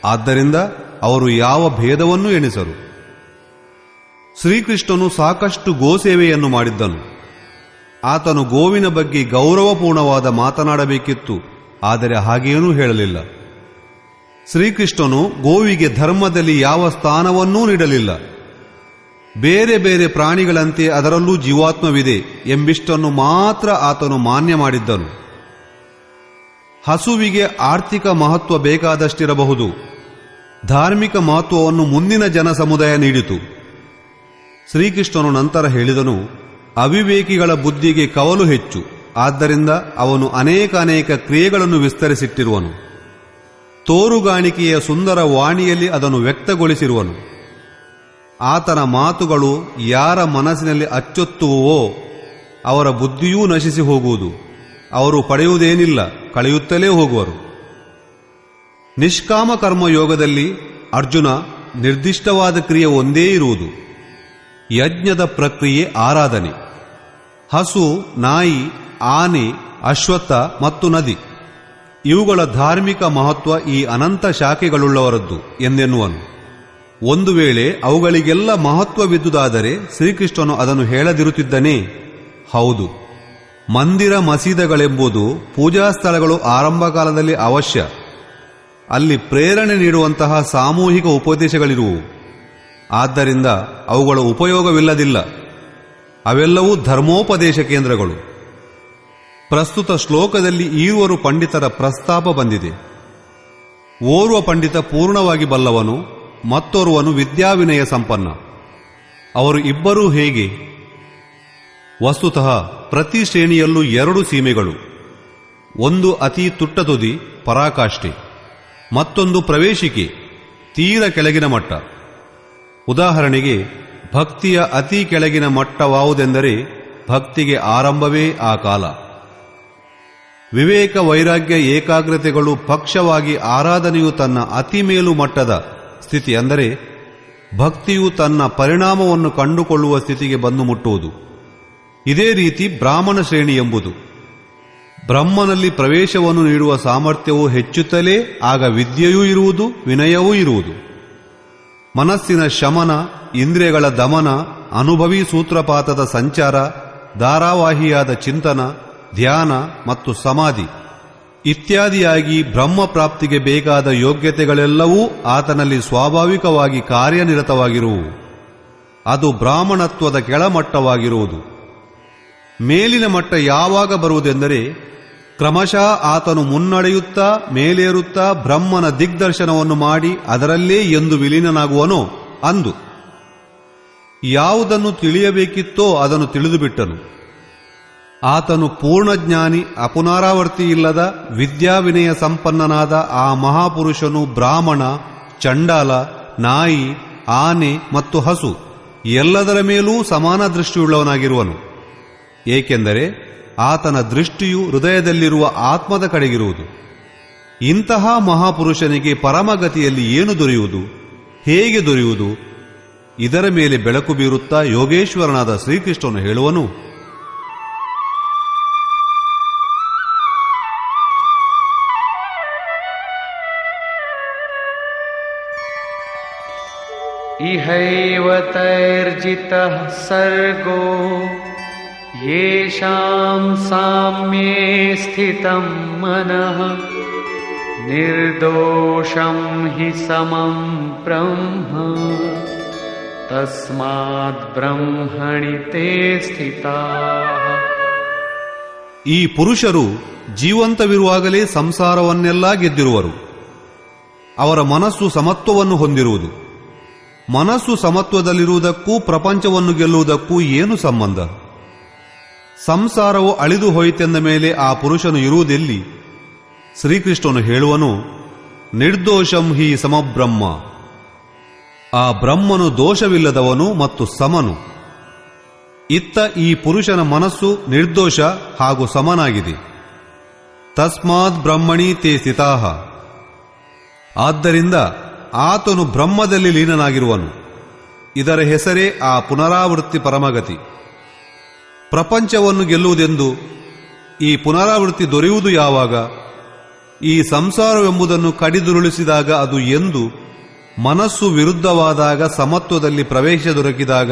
ಆದ್ದರಿಂದ ಅವರು ಯಾವ ಭೇದವನ್ನೂ ಎಣಿಸರು. ಶ್ರೀಕೃಷ್ಣನು ಸಾಕಷ್ಟು ಗೋಸೇವೆಯನ್ನು ಮಾಡಿದ್ದನು. ಆತನು ಗೋವಿನ ಬಗ್ಗೆ ಗೌರವಪೂರ್ಣವಾದ ಮಾತನಾಡಬೇಕಿತ್ತು, ಆದರೆ ಹಾಗೇನೂ ಹೇಳಲಿಲ್ಲ. ಶ್ರೀಕೃಷ್ಣನು ಗೋವಿಗೆ ಧರ್ಮದಲ್ಲಿ ಯಾವ ಸ್ಥಾನವನ್ನೂ ನೀಡಲಿಲ್ಲ. ಬೇರೆ ಬೇರೆ ಪ್ರಾಣಿಗಳಂತೆ ಅದರಲ್ಲೂ ಜೀವಾತ್ಮವಿದೆ ಎಂಬಿಷ್ಟನ್ನು ಮಾತ್ರ ಆತನು ಮಾನ್ಯ ಮಾಡಿದ್ದನು. ಹಸುವಿಗೆ ಆರ್ಥಿಕ ಮಹತ್ವ ಬೇಕಾದಷ್ಟಿರಬಹುದು, ಧಾರ್ಮಿಕ ಮಹತ್ವವನ್ನು ಮುಂದಿನ ಜನ ಸಮುದಾಯ ನೀಡಿತು. ಶ್ರೀಕೃಷ್ಣನು ನಂತರ ಹೇಳಿದನು, ಅವಿವೇಕಿಗಳ ಬುದ್ಧಿಗೆ ಕವಲು ಹೆಚ್ಚು, ಆದ್ದರಿಂದ ಅವನು ಅನೇಕ ಕ್ರಿಯೆಗಳನ್ನು ವಿಸ್ತರಿಸಿಟ್ಟಿರುವನು. ತೋರುಗಾಣಿಕೆಯ ಸುಂದರ ವಾಣಿಯಲ್ಲಿ ಅದನ್ನು ವ್ಯಕ್ತಗೊಳಿಸಿರುವನು. ಆತನ ಮಾತುಗಳು ಯಾರ ಮನಸ್ಸಿನಲ್ಲಿ ಅಚ್ಚೊತ್ತುವೋ ಅವರ ಬುದ್ಧಿಯೂ ನಶಿಸಿ ಹೋಗುವುದು. ಅವರು ಪಡೆಯುವುದೇನಿಲ್ಲ, ಕಳೆಯುತ್ತಲೇ ಹೋಗುವರು. ನಿಷ್ಕಾಮ ಕರ್ಮ ಯೋಗದಲ್ಲಿ ಅರ್ಜುನ ನಿರ್ದಿಷ್ಟವಾದ ಕ್ರಿಯೆ ಒಂದೇ ಇರುವುದು, ಯಜ್ಞದ ಪ್ರಕ್ರಿಯೆ ಆರಾಧನೆ. ಹಸು, ನಾಯಿ, ಆನೆ, ಅಶ್ವತ್ಥ ಮತ್ತು ನದಿ ಇವುಗಳ ಧಾರ್ಮಿಕ ಮಹತ್ವ ಈ ಅನಂತ ಶಾಖೆಗಳುಳ್ಳವರದ್ದು ಎಂದೆನ್ನುವನು. ಒಂದು ವೇಳೆ ಅವುಗಳಿಗೆಲ್ಲ ಮಹತ್ವವಿದ್ದುದಾದರೆ ಶ್ರೀಕೃಷ್ಣನು ಅದನ್ನು ಹೇಳದಿರುತ್ತಿದ್ದನೇ? ಹೌದು, ಮಂದಿರ ಮಸೀದಗಳೆಂಬುದು ಪೂಜಾ ಸ್ಥಳಗಳು ಆರಂಭ ಕಾಲದಲ್ಲಿ ಅವಶ್ಯ. ಅಲ್ಲಿ ಪ್ರೇರಣೆ ನೀಡುವಂತಹ ಸಾಮೂಹಿಕ ಉಪದೇಶಗಳಿರುವು. ಆದ್ದರಿಂದ ಅವುಗಳ ಉಪಯೋಗವಿಲ್ಲದಿಲ್ಲ. ಅವೆಲ್ಲವೂ ಧರ್ಮೋಪದೇಶ ಕೇಂದ್ರಗಳು. ಪ್ರಸ್ತುತ ಶ್ಲೋಕದಲ್ಲಿ ಈರುವರು ಪಂಡಿತರ ಪ್ರಸ್ತಾಪ ಬಂದಿದೆ. ಓರ್ವ ಪಂಡಿತ ಪೂರ್ಣವಾಗಿ ಬಲ್ಲವನು, ಮತ್ತೋರ್ವನು ವಿದ್ಯಾವಿನಯ ಸಂಪನ್ನ. ಅವರು ಇಬ್ಬರೂ ಹೇಗೆ? ವಸ್ತುತಃ ಪ್ರತಿ ಶ್ರೇಣಿಯಲ್ಲೂ ಎರಡು ಸೀಮೆಗಳು. ಒಂದು ಅತಿ ತುಟ್ಟ ತುದಿ, ಪರಾಕಾಷ್ಠೆ, ಮತ್ತೊಂದು ಪ್ರವೇಶಿಕೆ, ತೀರ ಕೆಳಗಿನ ಮಟ್ಟ. ಉದಾಹರಣೆಗೆ, ಭಕ್ತಿಯ ಅತಿ ಕೆಳಗಿನ ಮಟ್ಟವಾವುದೆಂದರೆ ಭಕ್ತಿಗೆ ಆರಂಭವೇ ಆ ಕಾಲ. ವಿವೇಕ, ವೈರಾಗ್ಯ, ಏಕಾಗ್ರತೆಗಳು ಪಕ್ಷವಾಗಿ ಆರಾಧನೆಯು ತನ್ನ ಅತಿ ಮೇಲು ಮಟ್ಟದ ಸ್ಥಿತಿ, ಅಂದರೆ ಭಕ್ತಿಯು ತನ್ನ ಪರಿಣಾಮವನ್ನು ಕಂಡುಕೊಳ್ಳುವ ಸ್ಥಿತಿಗೆ ಬಂದು ಮುಟ್ಟುವುದು. ಇದೇ ರೀತಿ ಬ್ರಾಹ್ಮಣ ಶ್ರೇಣಿ ಎಂಬುದು. ಬ್ರಹ್ಮನಲ್ಲಿ ಪ್ರವೇಶವನ್ನು ನೀಡುವ ಸಾಮರ್ಥ್ಯವು ಹೆಚ್ಚುತ್ತಲೇ ಆಗ ವಿದ್ಯೆಯೂ ಇರುವುದು, ವಿನಯವೂ ಇರುವುದು. ಮನಸ್ಸಿನ ಶಮನ, ಇಂದ್ರಿಯಗಳ ದಮನ, ಅನುಭವಿ ಸೂತ್ರಪಾತದ ಸಂಚಾರ, ಧಾರಾವಾಹಿಯಾದ ಚಿಂತನ, ಧ್ಯಾನ ಮತ್ತು ಸಮಾಧಿ ಇತ್ಯಾದಿಯಾಗಿ ಬ್ರಹ್ಮ ಪ್ರಾಪ್ತಿಗೆ ಬೇಕಾದ ಯೋಗ್ಯತೆಗಳೆಲ್ಲವೂ ಆತನಲ್ಲಿ ಸ್ವಾಭಾವಿಕವಾಗಿ ಕಾರ್ಯನಿರತವಾಗಿರುವು. ಅದು ಬ್ರಾಹ್ಮಣತ್ವದ ಕೆಳಮಟ್ಟವಾಗಿರುವುದು. ಮೇಲಿನ ಮಟ್ಟ ಯಾವಾಗ ಬರುವುದೆಂದರೆ, ಕ್ರಮಶಃ ಆತನು ಮುನ್ನಡೆಯುತ್ತಾ ಮೇಲೇರುತ್ತಾ ಬ್ರಹ್ಮನ ದಿಗ್ದರ್ಶನವನ್ನು ಮಾಡಿ ಅದರಲ್ಲೇ ಎಂದು ವಿಲೀನನಾಗುವನೋ ಅಂದು. ಯಾವುದನ್ನು ತಿಳಿಯಬೇಕಿತ್ತೋ ಅದನ್ನು ತಿಳಿದುಬಿಟ್ಟನು. ಆತನು ಪೂರ್ಣಜ್ಞಾನಿ, ಅಪುನರಾವರ್ತಿ ಇಲ್ಲದ ವಿದ್ಯಾವಿನಯ ಸಂಪನ್ನನಾದ ಆ ಮಹಾಪುರುಷನು ಬ್ರಾಹ್ಮಣ, ಚಂಡಾಲ, ನಾಯಿ, ಆನೆ ಮತ್ತು ಹಸು ಎಲ್ಲದರ ಮೇಲೂ ಸಮಾನ ದೃಷ್ಟಿಯುಳ್ಳವನಾಗಿರುವನು. ಏಕೆಂದರೆ ಆತನ ದೃಷ್ಟಿಯು ಹೃದಯದಲ್ಲಿರುವ ಆತ್ಮದ ಕಡೆಗಿರುವುದು. ಇಂತಹ ಮಹಾಪುರುಷನಿಗೆ ಪರಮಗತಿಯಲ್ಲಿ ಏನು ದೊರೆಯುವುದು, ಹೇಗೆ ದೊರೆಯುವುದು? ಇದರ ಮೇಲೆ ಬೆಳಕು ಬೀರುತ್ತಾ ಯೋಗೇಶ್ವರನಾದ ಶ್ರೀಕೃಷ್ಣನು ಹೇಳುವನು, ಇಹೈವ ತೈರ್ಜಿತಃ ಸರ್ಗೋ ಯೇಷಾಂ ಸಾಮ್ಯೇ ಸ್ಥಿತಂ ಮನಃ ನಿರ್ದೋಷಂ ಹಿ ಸಮಂ ಬ್ರಹ್ಮ ತಸ್ಮಾತ್ ಬ್ರಹ್ಮಣಿ ತೇ ಸ್ಥಿತಾಃ. ಈ ಪುರುಷರು ಜೀವಂತವಿರುವಾಗಲೇ ಸಂಸಾರವನ್ನೆಲ್ಲ ಗೆದ್ದಿರುವರು. ಅವರ ಮನಸ್ಸು ಸಮತ್ವವನ್ನು ಹೊಂದಿರುವುದು. ಮನಸ್ಸು ಸಮತ್ವದಲ್ಲಿರುವುದಕ್ಕೂ ಪ್ರಪಂಚವನ್ನು ಗೆಲ್ಲುವುದಕ್ಕೂ ಏನು ಸಂಬಂಧ? ಸಂಸಾರವು ಅಳಿದು ಹೋಯಿತೆಂದ ಮೇಲೆ ಆ ಪುರುಷನು ಇರುವುದೆಲ್ಲಿ? ಶ್ರೀಕೃಷ್ಣನು ಹೇಳುವನು, ನಿರ್ದೋಷಂ ಹಿ ಸಮಬ್ರಹ್ಮ. ಆ ಬ್ರಹ್ಮನು ದೋಷವಿಲ್ಲದವನು ಮತ್ತು ಸಮನು. ಇತ್ತ ಈ ಪುರುಷನ ಮನಸ್ಸು ನಿರ್ದೋಷ ಹಾಗೂ ಸಮನಾಗಿದೆ. ತಸ್ಮಾತ್ ಬ್ರಹ್ಮಣಿ ತೇ ಸ್ಥಿತಾಃ. ಆದ್ದರಿಂದ ಆತನು ಬ್ರಹ್ಮದಲ್ಲಿ ಲೀನನಾಗಿರುವನು. ಇದರ ಹೆಸರೇ ಆ ಪುನರಾವೃತ್ತಿ ಪರಮಗತಿ. ಪ್ರಪಂಚವನ್ನು ಗೆಲ್ಲುವುದೆಂದು ಈ ಪುನರಾವೃತ್ತಿ ದೊರೆಯುವುದು ಯಾವಾಗ? ಈ ಸಂಸಾರವೆಂಬುದನ್ನು ಕಡಿದುರುಳಿಸಿದಾಗ, ಅದು ಎಂದು ಮನಸ್ಸು ವಿರುದ್ಧವಾದಾಗ, ಸಮತ್ವದಲ್ಲಿ ಪ್ರವೇಶ ದೊರಕಿದಾಗ,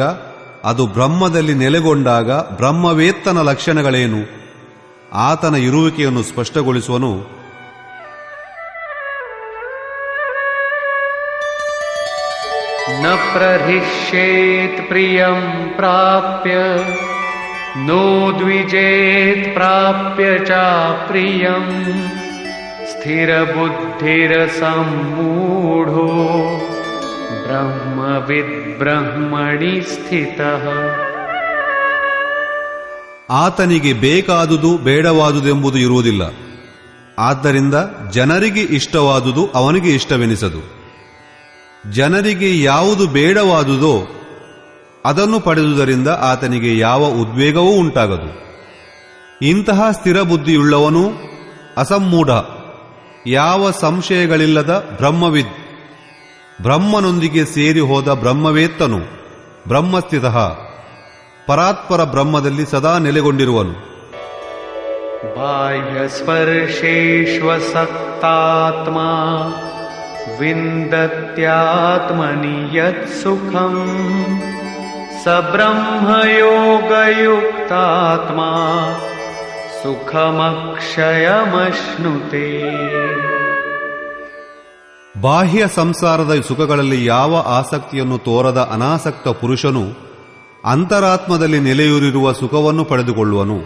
ಅದು ಬ್ರಹ್ಮದಲ್ಲಿ ನೆಲೆಗೊಂಡಾಗ. ಬ್ರಹ್ಮವೇತ್ತನ ಲಕ್ಷಣಗಳೇನು? ಆತನ ಇರುವಿಕೆಯನ್ನು ಸ್ಪಷ್ಟಗೊಳಿಸುವನು. ನ ಪ್ರಹಿಷ್ಯೇತ್ ಪ್ರಿಯಂ ಪ್ರಾಪ್ಯ ನೋ ದ್ವಿಜೇತ್ ಪ್ರಾಪ್ಯ ಚ ಪ್ರಿಯಂ ಸ್ಥಿರಬುದ್ಧಿರ ಸಮ್ಮೂಢೋ ಬ್ರಹ್ಮವಿದ್ ಬ್ರಹ್ಮಣಿ ಸ್ಥಿತಃ. ಆತನಿಗೆ ಬೇಕಾದುದು ಬೇಡವಾದುದೆಂಬುದು ಇರುವುದಿಲ್ಲ. ಆದ್ದರಿಂದ ಜನರಿಗೆ ಇಷ್ಟವಾದುದು ಅವನಿಗೆ ಇಷ್ಟವೆನಿಸದು. ಜನರಿಗೆ ಯಾವುದು ಬೇಡವಾದುದೋ ಅದನ್ನು ಪಡೆದುದರಿಂದ ಆತನಿಗೆ ಯಾವ ಉದ್ವೇಗವೂ ಉಂಟಾಗದು. ಇಂತಹ ಸ್ಥಿರ ಬುದ್ಧಿಯುಳ್ಳವನು ಅಸಮ್ಮೂಢ, ಯಾವ ಸಂಶಯಗಳಿಲ್ಲದ ಬ್ರಹ್ಮವಿದ್, ಬ್ರಹ್ಮನೊಂದಿಗೆ ಸೇರಿ ಹೋದ ಬ್ರಹ್ಮವೇತ್ತನು, ಬ್ರಹ್ಮಸ್ಥಿತಃ, ಪರಾತ್ಪರ ಬ್ರಹ್ಮದಲ್ಲಿ ಸದಾ ನೆಲೆಗೊಂಡಿರುವನು. ಬಾಹ್ಯ ಸ್ಪರ್ಶೇಷ್ವಸಕ್ತಾತ್ಮ ವಿಂದತ್ಯಾತ್ಮನಿ ಯತ್ ಸುಖಂ ಸ ಬ್ರಹ್ಮಯೋಗಯುಕ್ತಾತ್ಮ ಸುಖಮಕ್ಷಯಮಶ್ನುತೆ. ಬಾಹ್ಯ ಸಂಸಾರದ ಸುಖಗಳಲ್ಲಿ ಯಾವ ಆಸಕ್ತಿಯನ್ನು ತೋರದ ಅನಾಸಕ್ತ ಪುರುಷನು ಅಂತರಾತ್ಮದಲ್ಲಿ ನೆಲೆಯೂರಿರುವ ಸುಖವನ್ನು ಪಡೆದುಕೊಳ್ಳುವನು.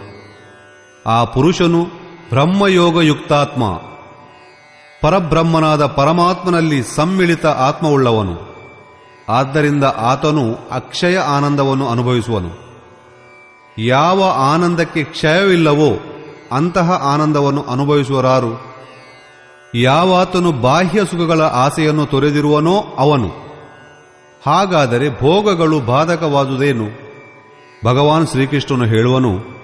ಆ ಪುರುಷನು ಬ್ರಹ್ಮಯೋಗಯುಕ್ತಾತ್ಮ, ಪರಬ್ರಹ್ಮನಾದ ಪರಮಾತ್ಮನಲ್ಲಿ ಸಮ್ಮಿಳಿತ ಆತ್ಮವುಳ್ಳವನು. ಆದ್ದರಿಂದ ಆತನು ಅಕ್ಷಯ ಆನಂದವನ್ನು ಅನುಭವಿಸುವನು. ಯಾವ ಆನಂದಕ್ಕೆ ಕ್ಷಯವಿಲ್ಲವೋ ಅಂತಹ ಆನಂದವನ್ನು ಅನುಭವಿಸುವರಾರು? ಯಾವಾತನು ಬಾಹ್ಯ ಸುಖಗಳ ಆಸೆಯನ್ನು ತೊರೆದಿರುವನೋ ಅವನು. ಹಾಗಾದರೆ ಭೋಗಗಳು ಬಾಧಕವಾದುದೇನು? ಭಗವಾನ್ ಶ್ರೀಕೃಷ್ಣನು ಹೇಳುವನು,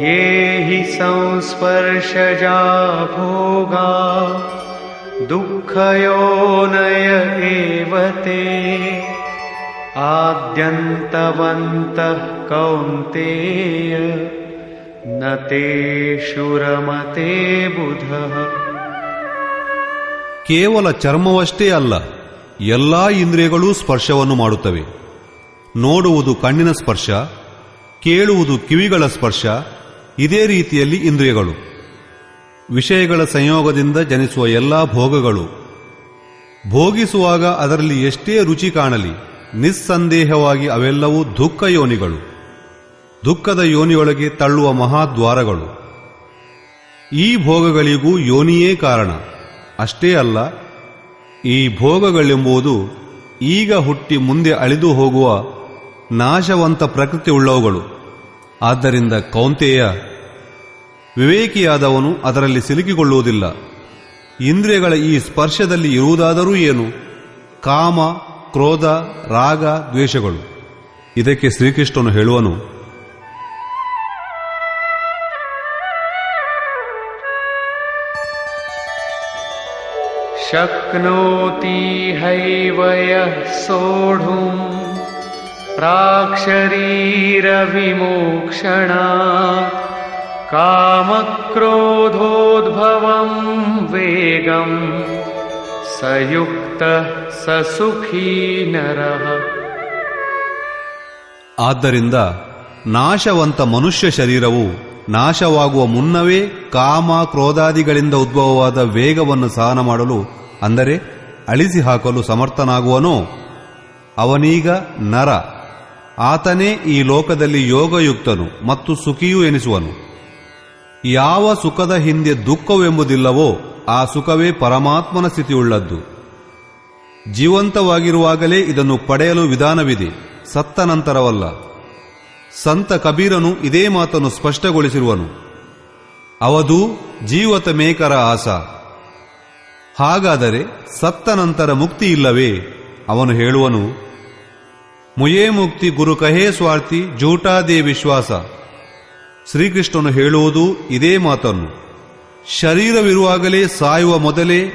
ಯೇ ಹಿ ಸಂಸ್ಪರ್ಶಜಾ ಭೋಗಾ ದುಃಖಯೋನಯ ಏವ ತೇ ಆದ್ಯಂತವಂತಃ ಕೌಂತೇಯ ನ ತೇಷು ರಮತೆ ಬುಧಃ. ಕೇವಲ ಚರ್ಮವಷ್ಟೇ ಅಲ್ಲ, ಎಲ್ಲಾ ಇಂದ್ರಿಯಗಳೂ ಸ್ಪರ್ಶವನ್ನು ಮಾಡುತ್ತವೆ. ನೋಡುವುದು ಕಣ್ಣಿನ ಸ್ಪರ್ಶ, ಕೇಳುವುದು ಕಿವಿಗಳ ಸ್ಪರ್ಶ. ಇದೇ ರೀತಿಯಲ್ಲಿ ಇಂದ್ರಿಯಗಳು, ವಿಷಯಗಳ ಸಂಯೋಗದಿಂದ ಜನಿಸುವ ಎಲ್ಲಾ ಭೋಗಗಳು. ಭೋಗಿಸುವಾಗ ಅದರಲ್ಲಿ ಎಷ್ಟೇ ರುಚಿ ಕಾಣಲಿ, ನಿಸ್ಸಂದೇಹವಾಗಿ ಅವೆಲ್ಲವೂ ದುಃಖ ಯೋನಿಗಳು, ದುಃಖದ ಯೋನಿಯೊಳಗೆ ತಳ್ಳುವ ಮಹಾದ್ವಾರಗಳು. ಈ ಭೋಗಗಳಿಗೂ ಯೋನಿಯೇ ಕಾರಣ. ಅಷ್ಟೇ ಅಲ್ಲ, ಈ ಭೋಗಗಳೆಂಬುದು ಈಗ ಹುಟ್ಟಿ ಮುಂದೆ ಅಳಿದು ಹೋಗುವ ನಾಶವಂತ ಪ್ರಕೃತಿ ಉಳ್ಳವುಗಳು. ಆದ್ದರಿಂದ ಕೌಂತೆಯ, ವಿವೇಕಿಯಾದವನು ಅದರಲ್ಲಿ ಸಿಲುಕಿಕೊಳ್ಳುವುದಿಲ್ಲ. ಇಂದ್ರಿಯಗಳ ಈ ಸ್ಪರ್ಶದಲ್ಲಿ ಇರುವುದಾದರೂ ಏನು? ಕಾಮ, ಕ್ರೋಧ, ರಾಗ, ದ್ವೇಷಗಳು. ಇದಕ್ಕೆ ಶ್ರೀಕೃಷ್ಣನು ಹೇಳುವನು, ಶಕ್ನೋತಿ ಹೈವ ಯಃ ಸೋಢುಂ ಪ್ರಾಕ್ಶರೀರ ವಿಮೋಕ್ಷಣಾತ್ ಕಾಮಕ್ರೋಧೋದ್ಭವಂ ವೇಗಂ ಸಯುಕ್ತಃ ಸ ಸುಖೀ ನರಃ. ಆದ್ದರಿಂದ ನಾಶವಂತ ಮನುಷ್ಯ ಶರೀರವು ನಾಶವಾಗುವ ಮುನ್ನವೇ ಕಾಮ ಕ್ರೋಧಾದಿಗಳಿಂದ ಉದ್ಭವವಾದ ವೇಗವನ್ನು ಸಹನ ಮಾಡಲು, ಅಂದರೆ ಅಳಿಸಿ ಹಾಕಲು ಸಮರ್ಥನಾಗುವನೋ ಅವನೀಗ ನರ. ಆತನೇ ಈ ಲೋಕದಲ್ಲಿ ಯೋಗಯುಕ್ತನು ಮತ್ತು ಸುಖಿಯೂ ಎನಿಸುವನು. ಯಾವ ಸುಖದ ಹಿಂದೆ ದುಃಖವೆಂಬುದಿಲ್ಲವೋ ಆ ಸುಖವೇ ಪರಮಾತ್ಮನ ಸ್ಥಿತಿಯುಳ್ಳದ್ದು. ಜೀವಂತವಾಗಿರುವಾಗಲೇ ಇದನ್ನು ಪಡೆಯಲು ವಿಧಾನವಿದೆ, ಸತ್ತ ನಂತರವಲ್ಲ. ಸಂತ ಕಬೀರನು ಇದೇ ಮಾತನ್ನು ಸ್ಪಷ್ಟಗೊಳಿಸಿರುವನು. ಅವಧೂ ಜೀವತ ಮೇಕರ ಆಸ. ಹಾಗಾದರೆ ಸತ್ತ ನಂತರ ಮುಕ್ತಿ ಇಲ್ಲವೇ? ಅವನು ಹೇಳುವನು, ಮುಯೇ ಮುಕ್ತಿ ಗುರು ಕಹೇ ಸ್ವಾರ್ಥಿ ಜೂಟಾದೇ ವಿಶ್ವಾಸ. ಶ್ರೀಕೃಷ್ಣನು ಹೇಳುವುದು ಇದೇ ಮಾತನ್ನು. ಶರೀರವಿರುವಾಗಲೇ ಸಾಯುವ ಮೊದಲೇ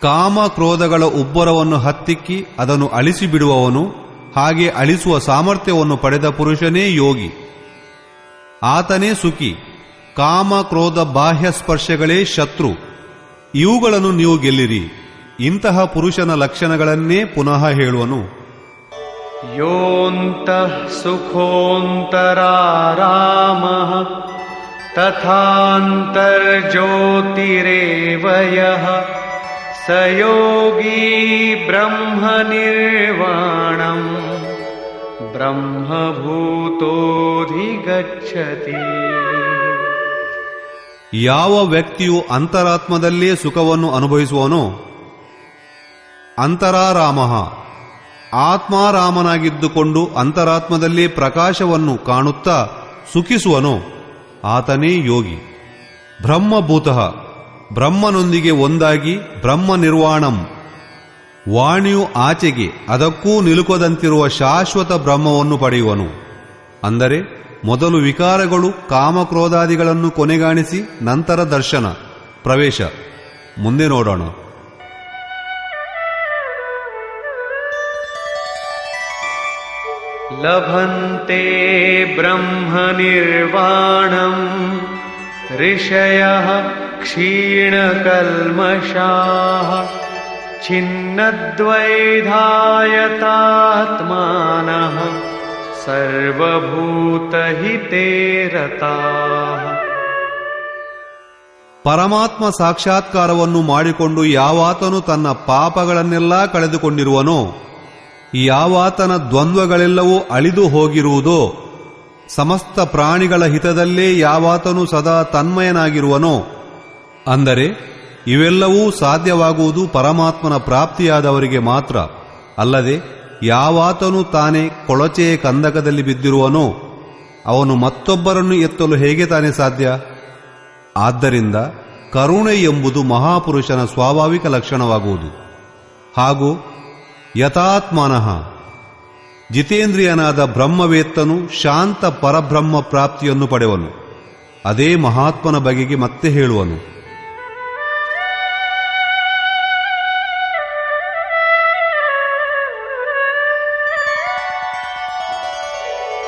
ಕಾಮ ಕ್ರೋಧಗಳ ಉಬ್ಬರವನ್ನು ಹತ್ತಿಕ್ಕಿ ಅದನ್ನು ಅಳಿಸಿಬಿಡುವವನು, ಹಾಗೆ ಅಳಿಸುವ ಸಾಮರ್ಥ್ಯವನ್ನು ಪಡೆದ ಪುರುಷನೇ ಯೋಗಿ. ಆತನೇ ಸುಖಿ. ಕಾಮ ಕ್ರೋಧ ಬಾಹ್ಯ ಸ್ಪರ್ಶಗಳೇ ಶತ್ರು. ಇವುಗಳನ್ನು ನೀವು ಗೆಲ್ಲಿರಿ. ಇಂತಹ ಪುರುಷನ ಲಕ್ಷಣಗಳನ್ನೇ ಪುನಃ ಹೇಳುವನು. ಯೋಂತಃ ಸುಖೋಂತರಾರಾಮಃ ತಥಾಂತರ್ಜ್ಯೋತಿರೇವ ಯಃ ಸ ಯೋಗೀ ಬ್ರಹ್ಮ ನಿರ್ವಾಣಂ ಬ್ರಹ್ಮಭೂತೋಧಿಗಚ್ಚತಿ. ಯಾವ ವ್ಯಕ್ತಿಯು ಅಂತರಾತ್ಮದಲ್ಲೇ ಸುಖವನ್ನು ಅನುಭವಿಸುವನೋ, ಅಂತರಾರಾಮಃ ಆತ್ಮಾರಾಮನಾಗಿದ್ದುಕೊಂಡು ಅಂತರಾತ್ಮದಲ್ಲೇ ಪ್ರಕಾಶವನ್ನು ಕಾಣುತ್ತಾ ಸುಖಿಸುವನೋ ಆತನೇ ಯೋಗಿ. ಬ್ರಹ್ಮಭೂತಃ ಬ್ರಹ್ಮನೊಂದಿಗೆ ಒಂದಾಗಿ ಬ್ರಹ್ಮ ನಿರ್ವಾಣಂ, ವಾಣಿಯು ಆಚೆಗೆ ಅದಕ್ಕೂ ನಿಲುಕದಂತಿರುವ ಶಾಶ್ವತ ಬ್ರಹ್ಮವನ್ನು ಪಡೆಯುವನು. ಅಂದರೆ ಮೊದಲು ವಿಕಾರಗಳು ಕಾಮಕ್ರೋಧಾದಿಗಳನ್ನು ಕೊನೆಗಾಣಿಸಿ ನಂತರ ದರ್ಶನ ಪ್ರವೇಶ. ಮುಂದೆ ನೋಡೋಣ. ಲಭಂತೆ ಬ್ರಹ್ಮ ನಿರ್ವಾಣಂ ಋಷಯಃ ಕ್ಷೀಣಕಲ್ಮಷಾಃ ಛಿನ್ನದ್ವೈಧಾಯತಾತ್ಮಾನಃ ಸರ್ವಭೂತಹಿತೇ ರತಾಃ. ಪರಮಾತ್ಮ ಸಾಕ್ಷಾತ್ಕಾರವನ್ನು ಮಾಡಿಕೊಂಡು ಯಾವಾತನು ತನ್ನ ಪಾಪಗಳನ್ನೆಲ್ಲ ಕಳೆದುಕೊಂಡಿರುವನೋ, ಯಾವಾತನ ದ್ವಂದ್ವಗಳೆಲ್ಲವೂ ಅಳಿದು ಹೋಗಿರುವುದೋ, ಸಮಸ್ತ ಪ್ರಾಣಿಗಳ ಹಿತದಲ್ಲೇ ಯಾವಾತನು ಸದಾ ತನ್ಮಯನಾಗಿರುವನೋ, ಅಂದರೆ ಇವೆಲ್ಲವೂ ಸಾಧ್ಯವಾಗುವುದು ಪರಮಾತ್ಮನ ಪ್ರಾಪ್ತಿಯಾದವರಿಗೆ ಮಾತ್ರ. ಅಲ್ಲದೆ ಯಾವಾತನು ತಾನೇ ಕೊಳಚೆಯ ಕಂದಕದಲ್ಲಿ ಬಿದ್ದಿರುವನೋ ಅವನು ಮತ್ತೊಬ್ಬರನ್ನು ಎತ್ತಲು ಹೇಗೆ ತಾನೇ ಸಾಧ್ಯ? ಆದ್ದರಿಂದ ಕರುಣೆ ಎಂಬುದು ಮಹಾಪುರುಷನ ಸ್ವಾಭಾವಿಕ ಲಕ್ಷಣವಾಗುವುದು. ಹಾಗೂ ಯಥಾತ್ಮನಃ ಜಿತೇಂದ್ರಿಯನಾದ ಬ್ರಹ್ಮವೇತ್ತನು ಶಾಂತ ಪರಬ್ರಹ್ಮ ಪ್ರಾಪ್ತಿಯನ್ನು ಪಡೆವನು. ಅದೇ ಮಹಾತ್ಮನ ಬಗೆಗೆ ಮತ್ತೆ ಹೇಳುವನು.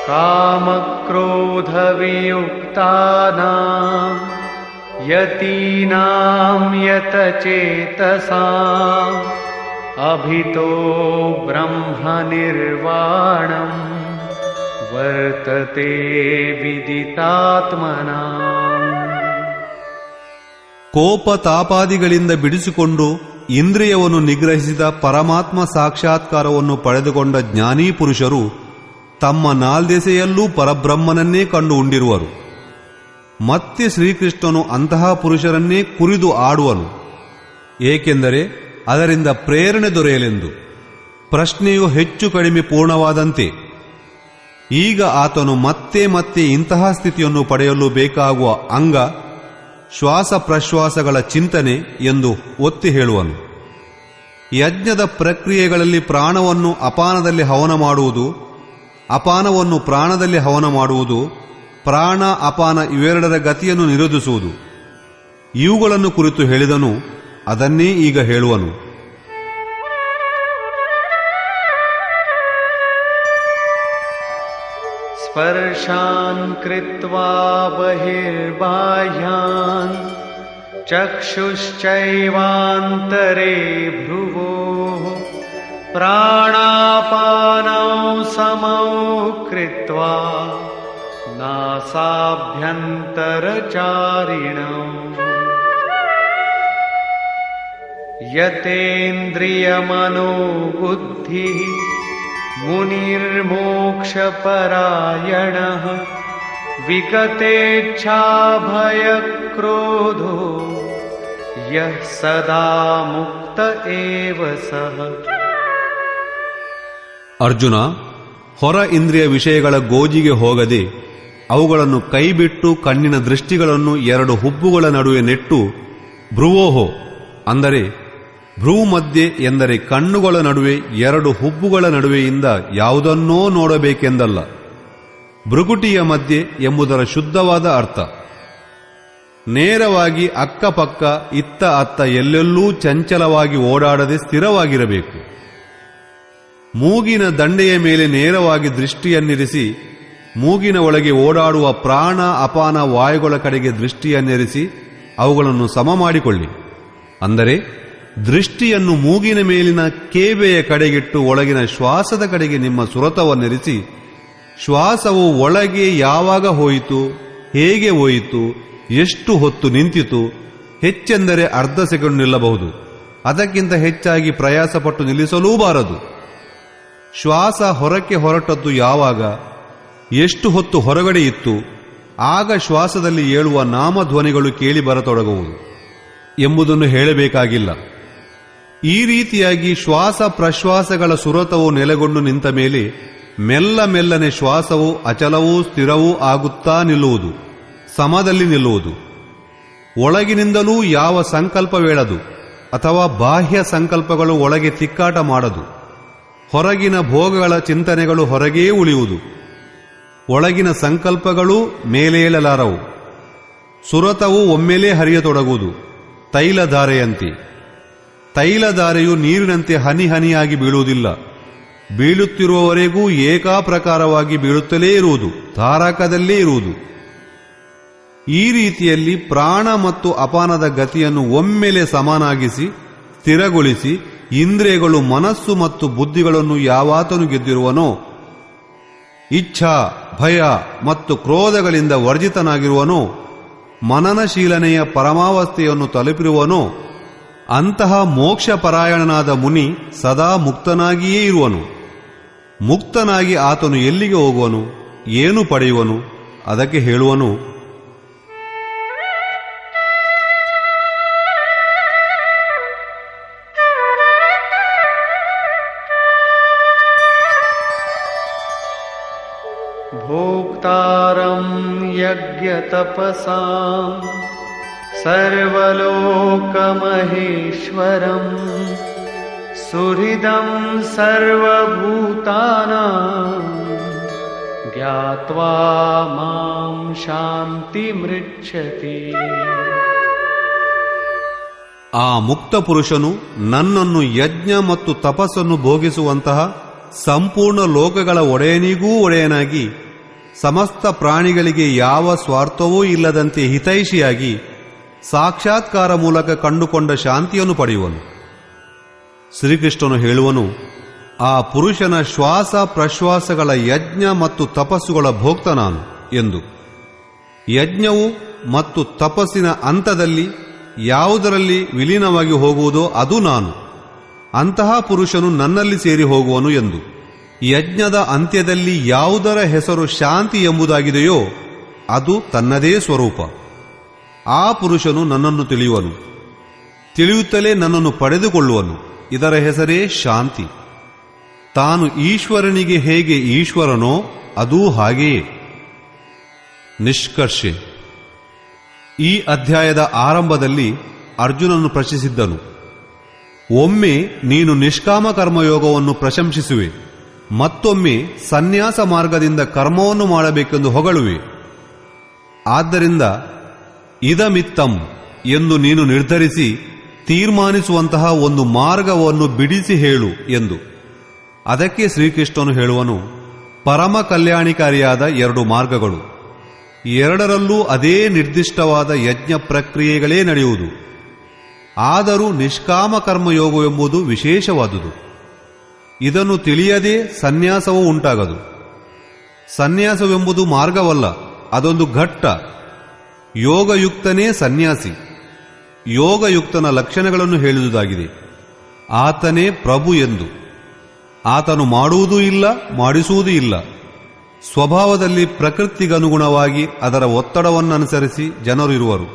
ಕಾಮಕ್ರೋಧವಿಯುಕ್ತಾನಾಂ ಯತೀನಾಂ ಯತಚೇತಸಾಂ ಅಭಿತೋ ಬ್ರಹ್ಮ ನಿರ್ವಾಣಂ ವರ್ತತೆ ವಿದಿತಾತ್ಮನಾಂ. ಕೋಪ ತಾಪಾದಿಗಳಿಂದ ಬಿಡಿಸಿಕೊಂಡು ಇಂದ್ರಿಯವನ್ನು ನಿಗ್ರಹಿಸಿದ ಪರಮಾತ್ಮ ಸಾಕ್ಷಾತ್ಕಾರವನ್ನು ಪಡೆದುಕೊಂಡ ಜ್ಞಾನೀ ಪುರುಷರು ತಮ್ಮ ನಾಲ್ದೆಸೆಯಲ್ಲೂ ಪರಬ್ರಹ್ಮನನ್ನೇ ಕಂಡು ಉಂಡಿರುವರು. ಮತ್ತೆ ಶ್ರೀಕೃಷ್ಣನು ಅಂತಹ ಪುರುಷರನ್ನೇ ಕುರಿದು ಆಡುವನು, ಏಕೆಂದರೆ ಅದರಿಂದ ಪ್ರೇರಣೆ ದೊರೆಯಲೆಂದು. ಪ್ರಶ್ನೆಯು ಹೆಚ್ಚು ಕಡಿಮೆ ಪೂರ್ಣವಾದಂತೆ ಈಗ ಆತನು ಮತ್ತೆ ಮತ್ತೆ ಇಂತಹ ಸ್ಥಿತಿಯನ್ನು ಪಡೆಯಲು ಬೇಕಾಗುವ ಅಂಗ ಶ್ವಾಸ ಪ್ರಶ್ವಾಸಗಳ ಚಿಂತನೆ ಎಂದು ಒತ್ತಿ ಹೇಳುವನು. ಯಜ್ಞದ ಪ್ರಕ್ರಿಯೆಗಳಲ್ಲಿ ಪ್ರಾಣವನ್ನು ಅಪಾನದಲ್ಲಿ ಹವನ ಮಾಡುವುದು, ಅಪಾನವನ್ನು ಪ್ರಾಣದಲ್ಲಿ ಹವನ ಮಾಡುವುದು, ಪ್ರಾಣ ಅಪಾನ ಇವೆರಡರ ಗತಿಯನ್ನು ನಿರೋಧಿಸುವುದು, ಇವುಗಳನ್ನು ಕುರಿತು ಹೇಳಿದನು. ಅದನ್ನೇ ಈಗ ಹೇಳುವನು. ಸ್ಪರ್ಶಾನ್ ಕೃತ್ವಾ ಬಹಿರ್ಬಾಹ್ಯಾನ್ ಚಕ್ಷುಶ್ಚೈವಾಂತರೇ ಭ್ರುವೋಃ ಪ್ರಾಣಾಪಾನೌ ಸಮೌ ಕೃತ್ವಾ ನಾಸಾಭ್ಯಂತರಚಾರಿಣೌ ಯತೇಂದ್ರಿಯಮನೋಬುದ್ಧಿಃ ಮುನಿರ್ಮೋಕ್ಷಪರಾಯಣಃ ವಿಗತೇಚ್ಛಾಭಯಕ್ರೋಧೋ ಯಃ ಸದಾ ಮುಕ್ತ ಏವ ಸಃ. ಅರ್ಜುನ, ಹೊರ ಇಂದ್ರಿಯ ವಿಷಯಗಳ ಗೋಜಿಗೆ ಹೋಗದೆ ಅವುಗಳನ್ನು ಕೈಬಿಟ್ಟು ಕಣ್ಣಿನ ದೃಷ್ಟಿಗಳನ್ನು ಎರಡು ಹುಬ್ಬುಗಳ ನಡುವೆ ನೆಟ್ಟು ಭ್ರುವೋಹೋ ಅಂದರೆ ಭ್ರೂ ಮಧ್ಯೆ ಎಂದರೆ ಕಣ್ಣುಗಳ ನಡುವೆ ಎರಡು ಹುಬ್ಬುಗಳ ನಡುವೆಯಿಂದ ಯಾವುದನ್ನೋ ನೋಡಬೇಕೆಂದಲ್ಲ, ಭೃಗುಟಿಯ ಮಧ್ಯೆ ಎಂಬುದರ ಶುದ್ಧವಾದ ಅರ್ಥ. ನೇರವಾಗಿ ಅಕ್ಕಪಕ್ಕ ಇತ್ತ ಅತ್ತ ಎಲ್ಲೆಲ್ಲೂ ಚಂಚಲವಾಗಿ ಓಡಾಡದೆ ಸ್ಥಿರವಾಗಿರಬೇಕು. ಮೂಗಿನ ದಂಡೆಯ ಮೇಲೆ ನೇರವಾಗಿ ದೃಷ್ಟಿಯನ್ನಿರಿಸಿ ಮೂಗಿನ ಒಳಗೆ ಓಡಾಡುವ ಪ್ರಾಣ ಅಪಾನ ವಾಯುಗಳ ಕಡೆಗೆ ದೃಷ್ಟಿಯನ್ನಿರಿಸಿ ಅವುಗಳನ್ನು ಸಮ ಮಾಡಿಕೊಳ್ಳಿ. ಅಂದರೆ ದೃಷ್ಟಿಯನ್ನು ಮೂಗಿನ ಮೇಲಿನ ಕೇಬೆಯ ಕಡೆಗಿಟ್ಟು ಒಳಗಿನ ಶ್ವಾಸದ ಕಡೆಗೆ ನಿಮ್ಮ ಸುರತವನ್ನಿರಿಸಿ, ಶ್ವಾಸವು ಒಳಗೆ ಯಾವಾಗ ಹೋಯಿತು, ಹೇಗೆ ಹೋಯಿತು, ಎಷ್ಟು ಹೊತ್ತು ನಿಂತಿತು, ಹೆಚ್ಚೆಂದರೆ ಅರ್ಧ ಸೆಕೆಂಡ್ ನಿಲ್ಲಬಹುದು, ಅದಕ್ಕಿಂತ ಹೆಚ್ಚಾಗಿ ಪ್ರಯಾಸಪಟ್ಟು ನಿಲ್ಲಿಸಲೂಬಾರದು. ಶ್ವಾಸ ಹೊರಕ್ಕೆ ಹೊರಟದ್ದು ಯಾವಾಗ, ಎಷ್ಟು ಹೊತ್ತು ಹೊರಗಡೆ ಇತ್ತು, ಆಗ ಶ್ವಾಸದಲ್ಲಿ ಏಳುವ ನಾಮಧ್ವನಿಗಳು ಕೇಳಿ ಬರತೊಡಗುವುದು ಎಂಬುದನ್ನು ಹೇಳಬೇಕಾಗಿಲ್ಲ. ಈ ರೀತಿಯಾಗಿ ಶ್ವಾಸ ಪ್ರಶ್ವಾಸಗಳ ಸುರತವು ನೆಲೆಗೊಂಡು ನಿಂತ ಮೇಲೆ ಮೆಲ್ಲ ಮೆಲ್ಲನೆ ಶ್ವಾಸವು ಅಚಲವೂ ಸ್ಥಿರವೂ ಆಗುತ್ತಾ ನಿಲ್ಲುವುದು, ಸಮದಲ್ಲಿ ನಿಲ್ಲುವುದು. ಒಳಗಿನಿಂದಲೂ ಯಾವ ಸಂಕಲ್ಪವೇಳದು ಅಥವಾ ಬಾಹ್ಯ ಸಂಕಲ್ಪಗಳು ಒಳಗೆ ತಿಕ್ಕಾಟ ಮಾಡದು. ಹೊರಗಿನ ಭೋಗಗಳ ಚಿಂತನೆಗಳು ಹೊರಗೇ ಉಳಿಯುವುದು. ಒಳಗಿನ ಸಂಕಲ್ಪಗಳೂ ಮೇಲೇಳಲಾರವು. ಸುರತವು ಒಮ್ಮೆಲೇ ಹರಿಯತೊಡಗುವುದು, ತೈಲಧಾರೆಯಂತೆ. ತೈಲಧಾರೆಯು ನೀರಿನಂತೆ ಹನಿ ಹನಿಯಾಗಿ ಬೀಳುವುದಿಲ್ಲ, ಬೀಳುತ್ತಿರುವವರೆಗೂ ಏಕಾಪ್ರಕಾರವಾಗಿ ಬೀಳುತ್ತಲೇ ಇರುವುದು, ಧಾರಕದಲ್ಲೇ ಇರುವುದು. ಈ ರೀತಿಯಲ್ಲಿ ಪ್ರಾಣ ಮತ್ತು ಅಪಾನದ ಗತಿಯನ್ನು ಒಮ್ಮೆಲೆ ಸಮನಾಗಿಸಿ ಸ್ಥಿರಗೊಳಿಸಿ ಇಂದ್ರಿಯಗಳು ಮನಸ್ಸು ಮತ್ತು ಬುದ್ಧಿಗಳನ್ನು ಯಾವಾತನು ಗೆದ್ದಿರುವನೋ, ಇಚ್ಛಾ ಭಯ ಮತ್ತು ಕ್ರೋಧಗಳಿಂದ ವರ್ಜಿತನಾಗಿರುವನೋ, ಮನನಶೀಲನೆಯ ಪರಮಾವಸ್ಥೆಯನ್ನು ತಲುಪಿರುವನೋ, ಅಂತಹ ಮೋಕ್ಷಪರಾಯಣನಾದ ಮುನಿ ಸದಾ ಮುಕ್ತನಾಗಿಯೇ ಇರುವನು. ಮುಕ್ತನಾಗಿ ಆತನು ಎಲ್ಲಿಗೆ ಹೋಗುವನು, ಏನು ಪಡೆಯುವನು? ಅದಕ್ಕೆ ಹೇಳುವನು, ಭೋಕ್ತಾರಂ ಯಜ್ಞತಪಸಾಂ ಸರ್ವಲೋಕಮಹೇಶ್ವರಂ ಸುಹೃದಂ ಸರ್ವಭೂತಾನಾಂ ಜ್ಞಾತ್ವಾ ಮಾಂ ಶಾಂತಿಮೃಚ್ಛತಿ. ಆ ಮುಕ್ತ ಪುರುಷನು ನನ್ನನ್ನು ಯಜ್ಞ ಮತ್ತು ತಪಸ್ಸನ್ನು ಭೋಗಿಸುವಂತಹ ಸಂಪೂರ್ಣ ಲೋಕಗಳ ಒಡೆಯನಿಗೂ ಒಡೆಯನಾಗಿ, ಸಮಸ್ತ ಪ್ರಾಣಿಗಳಿಗೆ ಯಾವ ಸ್ವಾರ್ಥವೂ ಇಲ್ಲದಂತೆ ಹಿತೈಷಿಯಾಗಿ ಸಾಕ್ಷಾತ್ಕಾರ ಮೂಲಕ ಕಂಡುಕೊಂಡ ಶಾಂತಿಯನ್ನು ಪಡೆಯುವನು. ಶ್ರೀಕೃಷ್ಣನು ಹೇಳುವನು, ಆ ಪುರುಷನ ಶ್ವಾಸ ಪ್ರಶ್ವಾಸಗಳ ಯಜ್ಞ ಮತ್ತು ತಪಸ್ಸುಗಳ ಭೋಕ್ತ ನಾನು ಎಂದು. ಯಜ್ಞವು ಮತ್ತು ತಪಸ್ಸಿನ ಅಂತದಲ್ಲಿ ಯಾವುದರಲ್ಲಿ ವಿಲೀನವಾಗಿ ಹೋಗುವುದೋ ಅದು ನಾನು. ಅಂತಹ ಪುರುಷನು ನನ್ನಲ್ಲಿ ಸೇರಿ ಹೋಗುವನು ಎಂದು. ಯಜ್ಞದ ಅಂತ್ಯದಲ್ಲಿ ಯಾವುದರ ಹೆಸರು ಶಾಂತಿ ಎಂಬುದಾಗಿದೆಯೋ ಅದು ತನ್ನದೇ ಸ್ವರೂಪ. ಆ ಪುರುಷನು ನನ್ನನ್ನು ತಿಳಿಯುವನು, ತಿಳಿಯುತ್ತಲೇ ನನ್ನನ್ನು ಪಡೆದುಕೊಳ್ಳುವನು. ಇದರ ಹೆಸರೇ ಶಾಂತಿ. ತಾನು ಈಶ್ವರನಿಗೆ ಹೇಗೆ ಈಶ್ವರನೋ ಅದೂ ಹಾಗೆಯೇ. ನಿಷ್ಕರ್ಷೆ. ಈ ಅಧ್ಯಾಯದ ಆರಂಭದಲ್ಲಿ ಅರ್ಜುನನು ಪ್ರಶ್ನಿಸಿದ್ದನು, ಒಮ್ಮೆ ನೀನು ನಿಷ್ಕಾಮ ಕರ್ಮಯೋಗವನ್ನು ಪ್ರಶಂಸಿಸುವೆ, ಮತ್ತೊಮ್ಮೆ ಸನ್ಯಾಸ ಮಾರ್ಗದಿಂದ ಕರ್ಮವನ್ನು ಮಾಡಬೇಕೆಂದು ಹೊಗಳುವೆ. ಆದ್ದರಿಂದ ಇದಮಿತ್ತಂ ಎಂದು ನೀನು ನಿರ್ಧರಿಸಿ ತೀರ್ಮಾನಿಸುವಂತಹ ಒಂದು ಮಾರ್ಗವನ್ನು ಬಿಡಿಸಿ ಹೇಳು ಎಂದು. ಅದಕ್ಕೆ ಶ್ರೀಕೃಷ್ಣನು ಹೇಳುವನು, ಪರಮ ಕಲ್ಯಾಣಿಕಾರಿಯಾದ 2 ಮಾರ್ಗಗಳು, ಎರಡರಲ್ಲೂ ಅದೇ ನಿರ್ದಿಷ್ಟವಾದ ಯಜ್ಞ ಪ್ರಕ್ರಿಯೆಗಳೇ ನಡೆಯುವುದು. ಆದರೂ ನಿಷ್ಕಾಮ ಕರ್ಮಯೋಗವೆಂಬುದು ವಿಶೇಷವಾದುದು. ಇದನ್ನು ತಿಳಿಯದೆ ಸನ್ಯಾಸವೂ ಉಂಟಾಗದು. ಸನ್ಯಾಸವೆಂಬುದು ಮಾರ್ಗವಲ್ಲ, ಅದೊಂದು ಘಟ್ಟ. ಯೋಗಯುಕ್ತನೇ ಸನ್ಯಾಸಿ. ಯೋಗಯುಕ್ತನ ಲಕ್ಷಣಗಳನ್ನು ಹೇಳಿದುದಾಗಿದೆ. ಆತನೇ ಪ್ರಭು ಎಂದು. ಆತನು ಮಾಡುವುದೂ ಇಲ್ಲ, ಮಾಡಿಸುವುದೂ ಇಲ್ಲ. ಸ್ವಭಾವದಲ್ಲಿ ಪ್ರಕೃತಿಗನುಗುಣವಾಗಿ ಅದರ ಒತ್ತಡವನ್ನನುಸರಿಸಿ ಜನರು ಇರುವರು.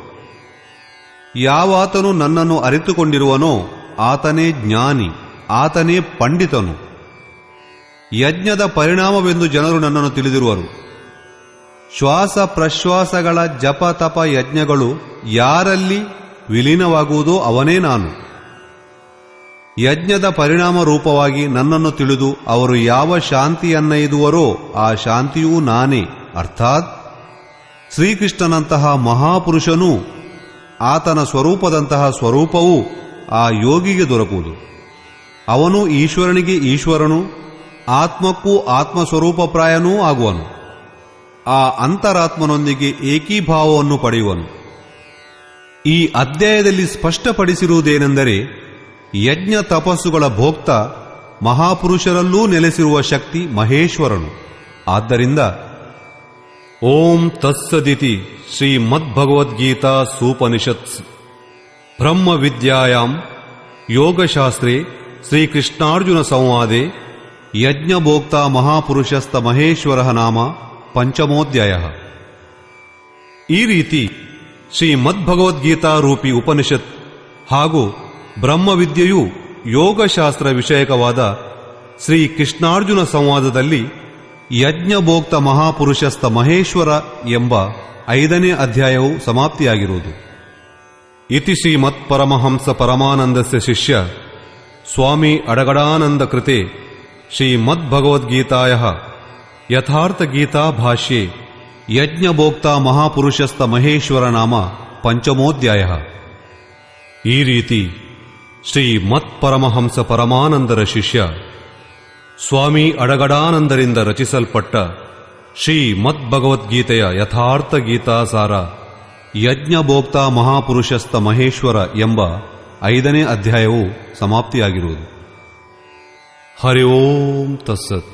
ಯಾವಾತನು ನನ್ನನ್ನು ಅರಿತುಕೊಂಡಿರುವನೋ ಆತನೇ ಜ್ಞಾನಿ, ಆತನೇ ಪಂಡಿತನು. ಯಜ್ಞದ ಪರಿಣಾಮವೆಂದು ಜನರು ನನ್ನನ್ನು ತಿಳಿದಿರುವರು. ಶ್ವಾಸ ಪ್ರಶ್ವಾಸಗಳ ಜಪ ತಪ ಯಜ್ಞಗಳು ಯಾರಲ್ಲಿ ವಿಲೀನವಾಗುವುದೋ ಅವನೇ ನಾನು. ಯಜ್ಞದ ಪರಿಣಾಮ ರೂಪವಾಗಿ ನನ್ನನ್ನು ತಿಳಿದು ಅವರು ಯಾವ ಶಾಂತಿಯನ್ನೈದುವರೋ ಆ ಶಾಂತಿಯೂ ನಾನೇ. ಅರ್ಥಾತ್ ಶ್ರೀಕೃಷ್ಣನಂತಹ ಮಹಾಪುರುಷನೂ ಆತನ ಸ್ವರೂಪದಂತಹ ಸ್ವರೂಪವೂ ಆ ಯೋಗಿಗೆ ದೊರಕುವುದು. ಅವನು ಈಶ್ವರನಿಗೆ ಈಶ್ವರನು, ಆತ್ಮಕ್ಕೂ ಆತ್ಮಸ್ವರೂಪಪ್ರಾಯನೂ ಆಗುವನು. ಆ ಅಂತರಾತ್ಮನೊಂದಿಗೆ ಏಕೀಭಾವವನ್ನು ಪಡೆಯುವನು. ಈ ಅಧ್ಯಾಯದಲ್ಲಿ ಸ್ಪಷ್ಟಪಡಿಸಿರುವುದೇನೆಂದರೆ, ಯಜ್ಞ ತಪಸ್ಸುಗಳ ಭೋಕ್ತ ಮಹಾಪುರುಷರಲ್ಲೂ ನೆಲೆಸಿರುವ ಶಕ್ತಿ ಮಹೇಶ್ವರನು. ಆದ್ದರಿಂದ ಓಂ ತತ್ಸದಿತಿ ಶ್ರೀಮದ್ಭಗವದ್ಗೀತಾ ಸೂಪನಿಷತ್ಸ್ ಬ್ರಹ್ಮ ವಿದ್ಯಾಯಾಂ ಯೋಗಶಾಸ್ತ್ರೇ ಶ್ರೀಕೃಷ್ಣಾರ್ಜುನ ಸಂವಾದೆ ಯಜ್ಞಭೋಕ್ತಾ ಮಹಾಪುರುಷಸ್ಥ ಮಹೇಶ್ವರ ನಾಮ ಪಂಚಮೋಧ್ಯಾಯ. ಈ ರೀತಿ ಶ್ರೀಮದ್ಭಗವದ್ಗೀತಾ ರೂಪಿ ಉಪನಿಷತ್ ಹಾಗೂ ಬ್ರಹ್ಮವಿದ್ಯೆಯು ಯೋಗಶಾಸ್ತ್ರ ವಿಷಯಕವಾದ ಶ್ರೀ ಕೃಷ್ಣಾರ್ಜುನ ಸಂವಾದದಲ್ಲಿ ಯಜ್ಞಭೋಕ್ತ ಮಹಾಪುರುಷಸ್ಥ ಮಹೇಶ್ವರ ಎಂಬ 5ನೇ ಅಧ್ಯಾಯವು ಸಮಾಪ್ತಿಯಾಗಿರುವುದು. ಇತಿ ಶ್ರೀಮತ್ ಪರಮಹಂಸ ಪರಮಾನಂದಸ್ಯ ಶಿಷ್ಯ ಸ್ವಾಮಿ ಅಡಗಡಾನಂದ ಕೃತೆ ಶ್ರೀಮದ್ಭಗವದ್ಗೀತಾಯಃ ಯಥಾರ್ಥ ಗೀತಾ ಭಾಷ್ಯೆ ಯಜ್ಞಭೋಕ್ತಾ ಮಹಾಪುರುಷಸ್ಥ ಮಹೇಶ್ವರ ನಾಮ ಪಂಚಮೋಧ್ಯಾಯ. ಈ ರೀತಿ ಶ್ರೀಮತ್ ಪರಮಹಂಸ ಪರಮಾನಂದರ ಶಿಷ್ಯ ಸ್ವಾಮಿ ಅಡಗಡಾನಂದರಿಂದ ರಚಿಸಲ್ಪಟ್ಟ ಶ್ರೀಮದ್ಭಗವದ್ಗೀತೆಯ ಯಥಾರ್ಥ ಗೀತಾಸಾರ ಯಜ್ಞಭೋಕ್ತಾ ಮಹಾಪುರುಷಸ್ಥ ಮಹೇಶ್ವರ ಎಂಬ 5ನೇ ಅಧ್ಯಾಯವು ಸಮಾಪ್ತಿಯಾಗಿರುವುದು. ಹರಿ ಓಂ ತತ್ಸತ್.